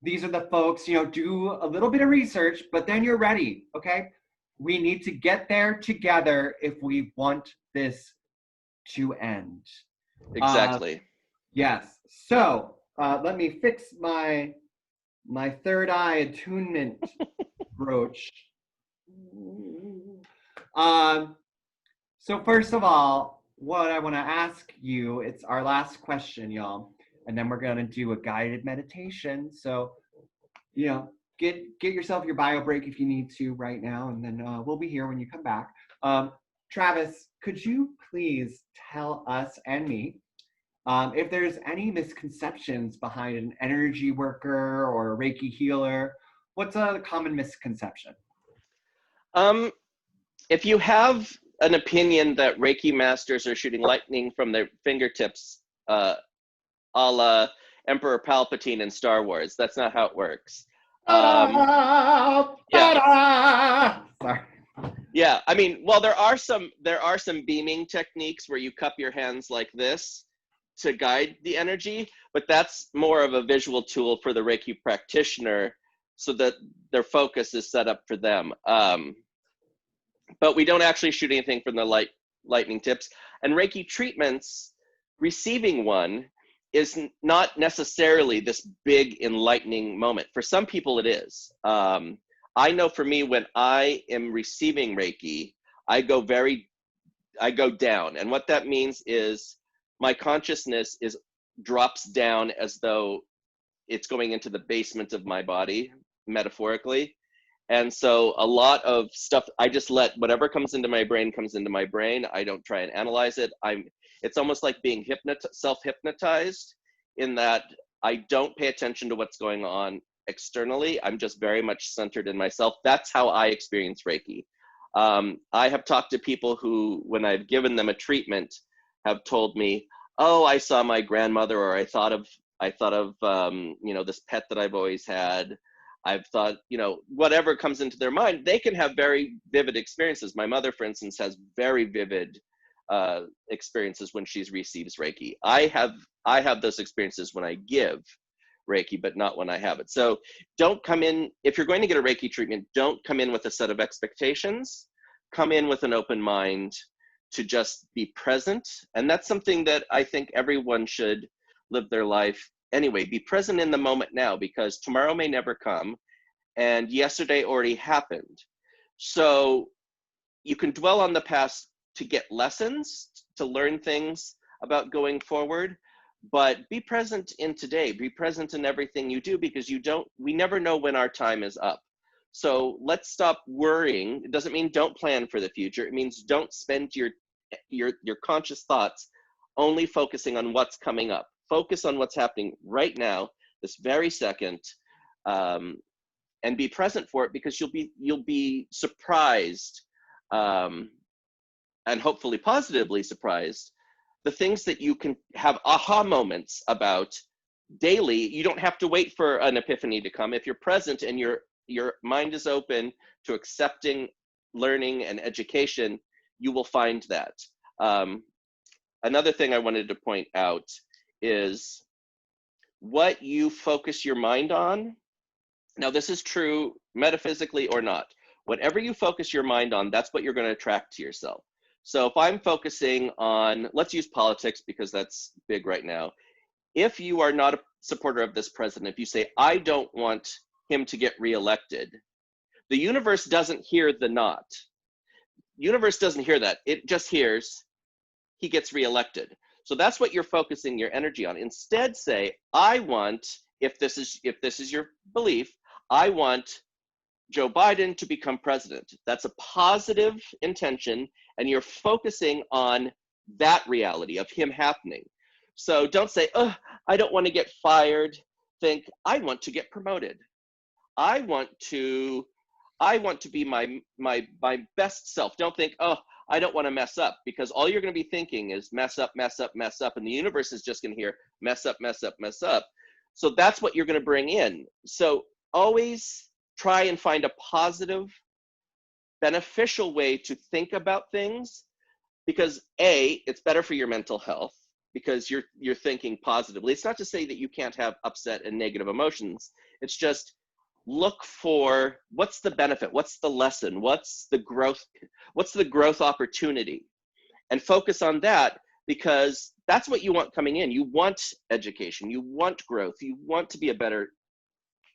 These are the folks, you know, do a little bit of research, but then you're ready, okay? We need to get there together if we want this to end. Exactly. Yes. So let me fix my third eye attunement brooch. So first of all, what I want to ask you, it's our last question, y'all, and then we're going to do a guided meditation. So, you know, get yourself your bio break if you need to right now, and then we'll be here when you come back. Travis, could you please tell us and me if there's any misconceptions behind an energy worker or a Reiki healer. What's a common misconception? If you have an opinion that Reiki masters are shooting lightning from their fingertips, a la Emperor Palpatine in Star Wars, that's not how it works. Yeah. Sorry. Yeah, I mean, well, there are some beaming techniques where you cup your hands like this to guide the energy, but that's more of a visual tool for the Reiki practitioner so that their focus is set up for them. But we don't actually shoot anything from the lightning tips. And Reiki treatments, receiving one is not necessarily this big enlightening moment. For some people it is. I know for me, when I am receiving Reiki, I go down. And what that means is my consciousness drops down as though it's going into the basement of my body, metaphorically. And so a lot of stuff, I just let whatever comes into my brain comes into my brain. I don't try and analyze it. It's almost like being self-hypnotized, in that I don't pay attention to what's going on externally. I'm just very much centered in myself. That's how I experience Reiki. I have talked to people who, when I've given them a treatment, have told me, "Oh, I saw my grandmother," or I thought of this pet that I've always had. I've thought, whatever comes into their mind, they can have very vivid experiences. My mother, for instance, has very vivid experiences when she receives Reiki. I have those experiences when I give Reiki, but not when I have it. So don't come in, if you're going to get a Reiki treatment, don't come in with a set of expectations. Come in with an open mind to just be present. And that's something that I think everyone should live their life anyway. Be present in the moment now, because tomorrow may never come, and yesterday already happened. So you can dwell on the past to get lessons, to learn things about going forward, but be present in today. Be present in everything you do, because we never know when our time is up. So let's stop worrying. It doesn't mean don't plan for the future. It means don't spend your conscious thoughts only focusing on what's coming up. Focus on what's happening right now, this very second, and be present for it, because you'll be surprised, and hopefully positively surprised, the things that you can have aha moments about daily. You don't have to wait for an epiphany to come. If you're present and your mind is open to accepting learning and education, you will find that. Another thing I wanted to point out is what you focus your mind on. Now, this is true metaphysically or not. Whatever you focus your mind on, that's what you're going to attract to yourself. So if I'm focusing on, let's use politics because that's big right now. If you are not a supporter of this president, if you say, I don't want him to get reelected, the universe doesn't hear the not. Universe doesn't hear that. It just hears he gets reelected. So that's what you're focusing your energy on. Instead, say, I want, if this is your belief, I want Joe Biden to become president. That's a positive intention, and you're focusing on that reality of him happening. So don't say, oh, I don't want to get fired. Think, I want to get promoted. I want to be my best self. Don't think, oh, I don't want to mess up, because all you're going to be thinking is mess up, mess up, mess up. And the universe is just going to hear mess up, mess up, mess up. So that's what you're going to bring in. So always try and find a positive, beneficial way to think about things, because it's better for your mental health, because you're thinking positively. It's not to say that you can't have upset and negative emotions. It's just look for what's the benefit, what's the lesson, what's the growth opportunity, and focus on that, because that's what you want coming in. You want education, you want growth, you want to be a better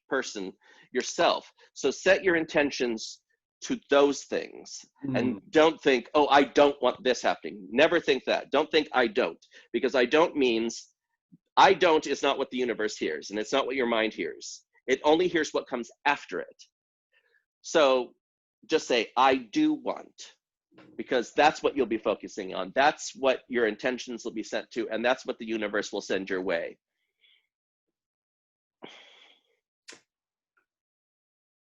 person yourself. So set your intentions to those things, and don't think, oh, I don't want this happening. Never think that. Don't think I don't, because I don't means I don't is not what the universe hears, and it's not what your mind hears. It only hears what comes after it. So just say, I do want. because that's what you'll be focusing on. That's what your intentions will be sent to, and that's what the universe will send your way.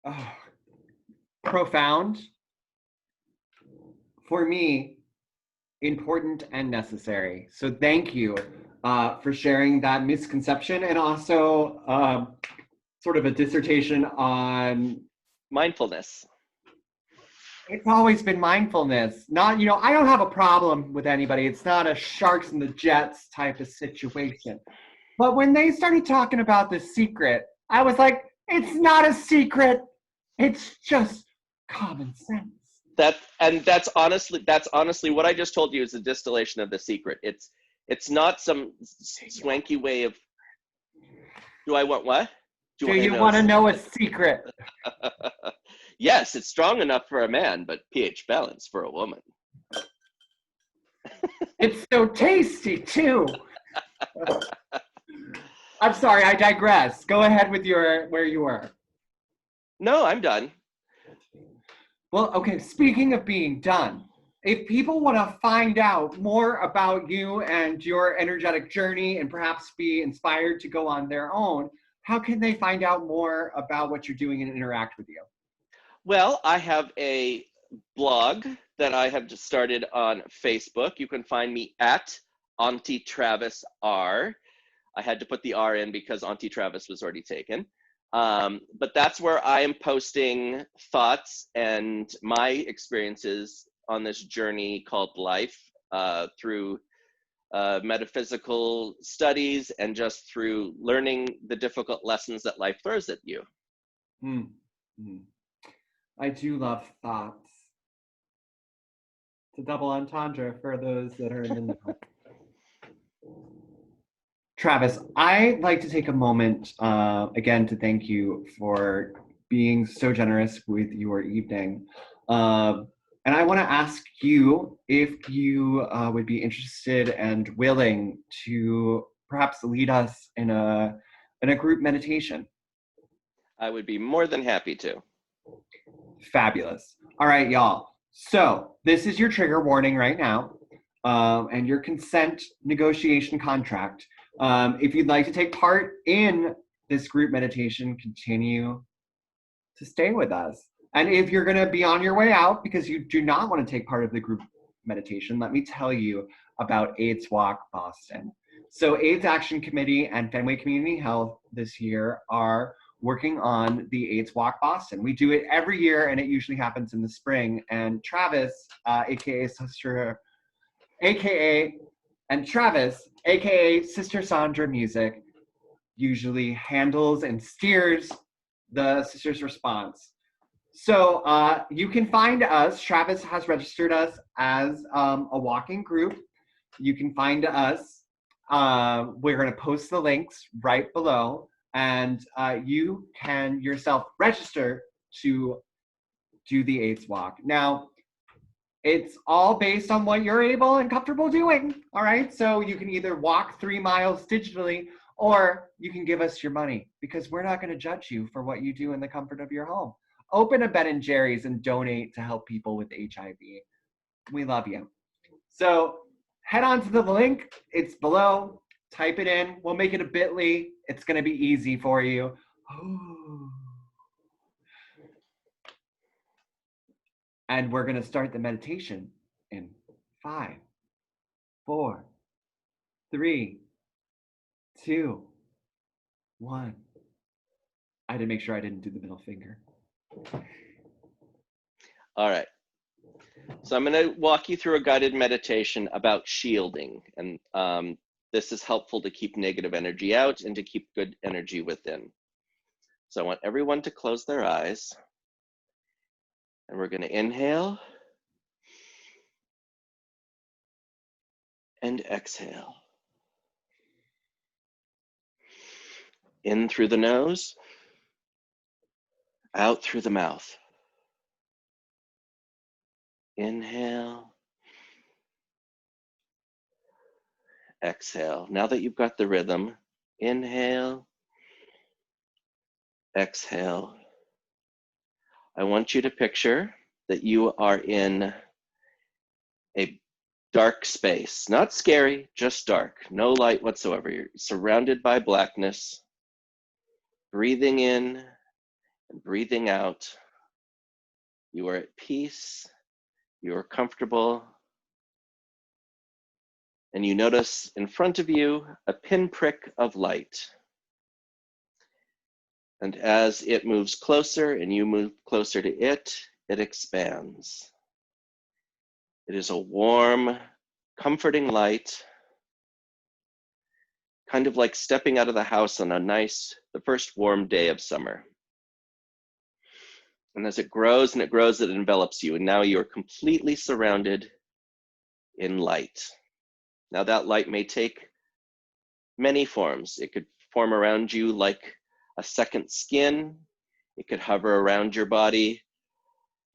Oh, profound. For me, important and necessary. So thank you for sharing that misconception, and also sort of a dissertation on mindfulness. It's always been mindfulness. Not, I don't have a problem with anybody. It's not a sharks and the jets type of situation. But when they started talking about the secret, I was like, it's not a secret. It's just common sense. That's honestly what I just told you is the distillation of the secret. It's not some swanky way of, do I want what? Do you want to know a secret? Yes, it's strong enough for a man, but pH balance for a woman. It's so tasty too. I'm sorry, I digress. Go ahead with where you were. No, I'm done. Well, okay, speaking of being done, if people want to find out more about you and your energetic journey and perhaps be inspired to go on their own, how can they find out more about what you're doing and interact with you? Well, I have a blog that I have just started on Facebook. You can find me at Auntie Travis R. I had to put the R in because Auntie Travis was already taken. But that's where I am posting thoughts and my experiences on this journey called life, through metaphysical studies and just through learning the difficult lessons that life throws at you. Mm-hmm. I do love thoughts. It's a double entendre for those that are in the know. Travis, I'd like to take a moment again to thank you for being so generous with your evening. And I want to ask you if you would be interested and willing to perhaps lead us in a group meditation. I would be more than happy to. Fabulous. All right, y'all. So this is your trigger warning right now, and your consent negotiation contract. If you'd like to take part in this group meditation, continue to stay with us. And if you're going to be on your way out because you do not want to take part of the group meditation, let me tell you about AIDS Walk Boston. So AIDS Action Committee and Fenway Community Health this year are working on the AIDS Walk Boston. We do it every year, and it usually happens in the spring. And Travis, aka Sister, aka Sister Sandra Music, usually handles and steers the sisters' response. So you can find us. Travis has registered us as a walking group. You can find us. We're going to post the links right below, and you can yourself register to do the AIDS walk. Now, it's all based on what you're able and comfortable doing. All right. So you can either walk 3 miles digitally, or you can give us your money, because we're not going to judge you for what you do in the comfort of your home. Open a Ben & Jerry's and donate to help people with HIV. We love you. So head on to the link. It's below. Type it in. We'll make it a bit.ly. It's going to be easy for you. And we're going to start the meditation in 5, 4, 3, 2, 1. I had to make sure I didn't do the middle finger. All right. So I'm going to walk you through a guided meditation about shielding. And this is helpful to keep negative energy out and to keep good energy within. So I want everyone to close their eyes. And we're going to inhale and exhale. In through the nose, out through the mouth. Inhale, exhale. Now that you've got the rhythm, inhale, exhale. I want you to picture that you are in a dark space, not scary, just dark, no light whatsoever. You're surrounded by blackness, breathing in and breathing out. You are at peace, you are comfortable, and you notice in front of you a pinprick of light. And as it moves closer and you move closer to it, it expands. It is a warm, comforting light, kind of like stepping out of the house on the first warm day of summer. And as it grows and it grows, it envelops you. And now you're completely surrounded in light. Now that light may take many forms. It could form around you like a second skin. It could hover around your body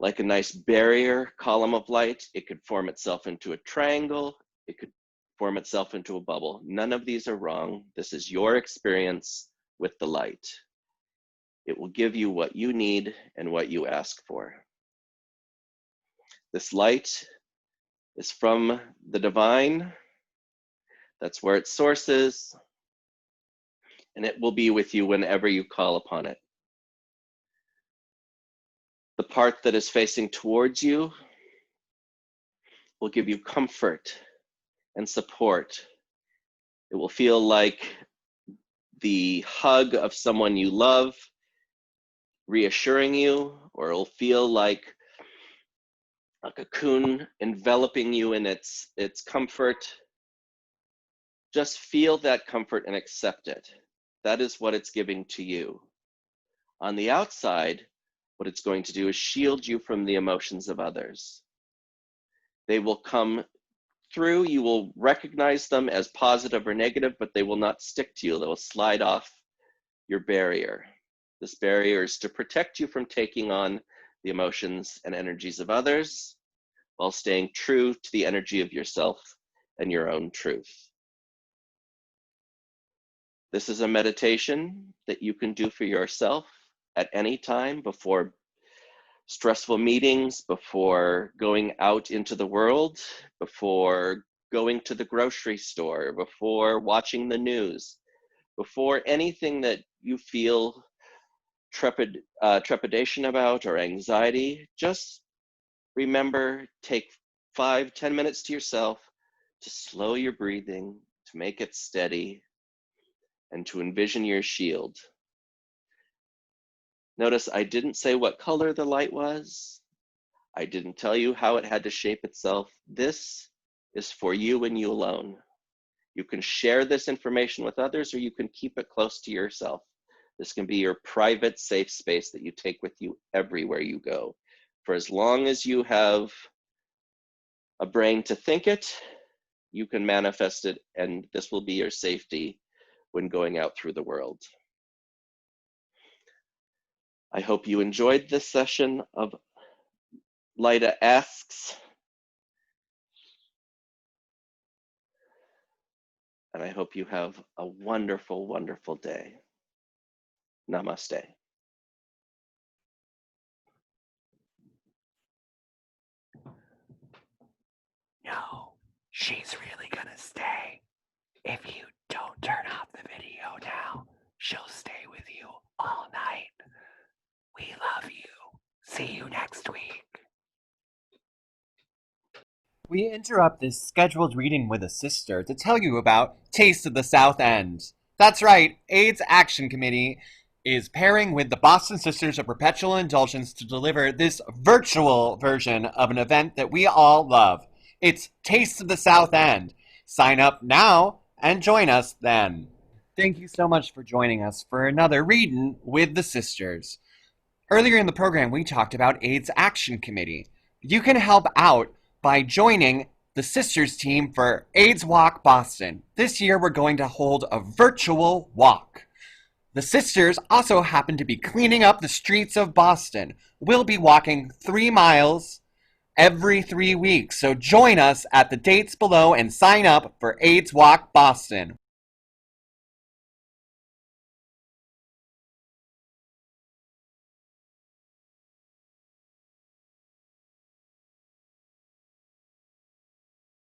like a nice barrier column of light. It could form itself into a triangle. It could form itself into a bubble. None of these are wrong. This is your experience with the light. It will give you what you need and what you ask for. This light is from the divine. That's where its source is, and it will be with you whenever you call upon it. The part that is facing towards you will give you comfort and support. It will feel like the hug of someone you love, reassuring you, or it'll feel like a cocoon enveloping you in its comfort. Just feel that comfort and accept it. That is what it's giving to you. On the outside, what it's going to do is shield you from the emotions of others. They will come through, you will recognize them as positive or negative, but they will not stick to you. They will slide off your barrier. This barrier is to protect you from taking on the emotions and energies of others while staying true to the energy of yourself and your own truth. This is a meditation that you can do for yourself at any time before stressful meetings, before going out into the world, before going to the grocery store, before watching the news, before anything that you feel trepidation about or anxiety. Just remember, take 5-10 minutes to yourself to slow your breathing, to make it steady, and to envision your shield. Notice I didn't say what color the light was. I didn't tell you how it had to shape itself. This is for you and you alone. You can share this information with others, or you can keep it close to yourself. This can be your private, safe space that you take with you everywhere you go. For as long as you have a brain to think it, you can manifest it, and this will be your safety when going out through the world. I hope you enjoyed this session of Lida Asks, and I hope you have a wonderful, wonderful day. Namaste. No, she's really gonna stay. If you don't turn off the video now, she'll stay with you all night. We love you. See you next week. We interrupt this scheduled reading with a sister to tell you about Taste of the South End. That's right, AIDS Action Committee is pairing with the Boston Sisters of Perpetual Indulgence to deliver this virtual version of an event that we all love. It's Taste of the South End. Sign up now and join us then. Thank you so much for joining us for another reading with the sisters. Earlier in the program, we talked about AIDS Action Committee. You can help out by joining the sisters team for AIDS Walk Boston. This year, we're going to hold a virtual walk. The sisters also happen to be cleaning up the streets of Boston. We'll be walking 3 miles every 3 weeks, so join us at the dates below and sign up for AIDS Walk Boston.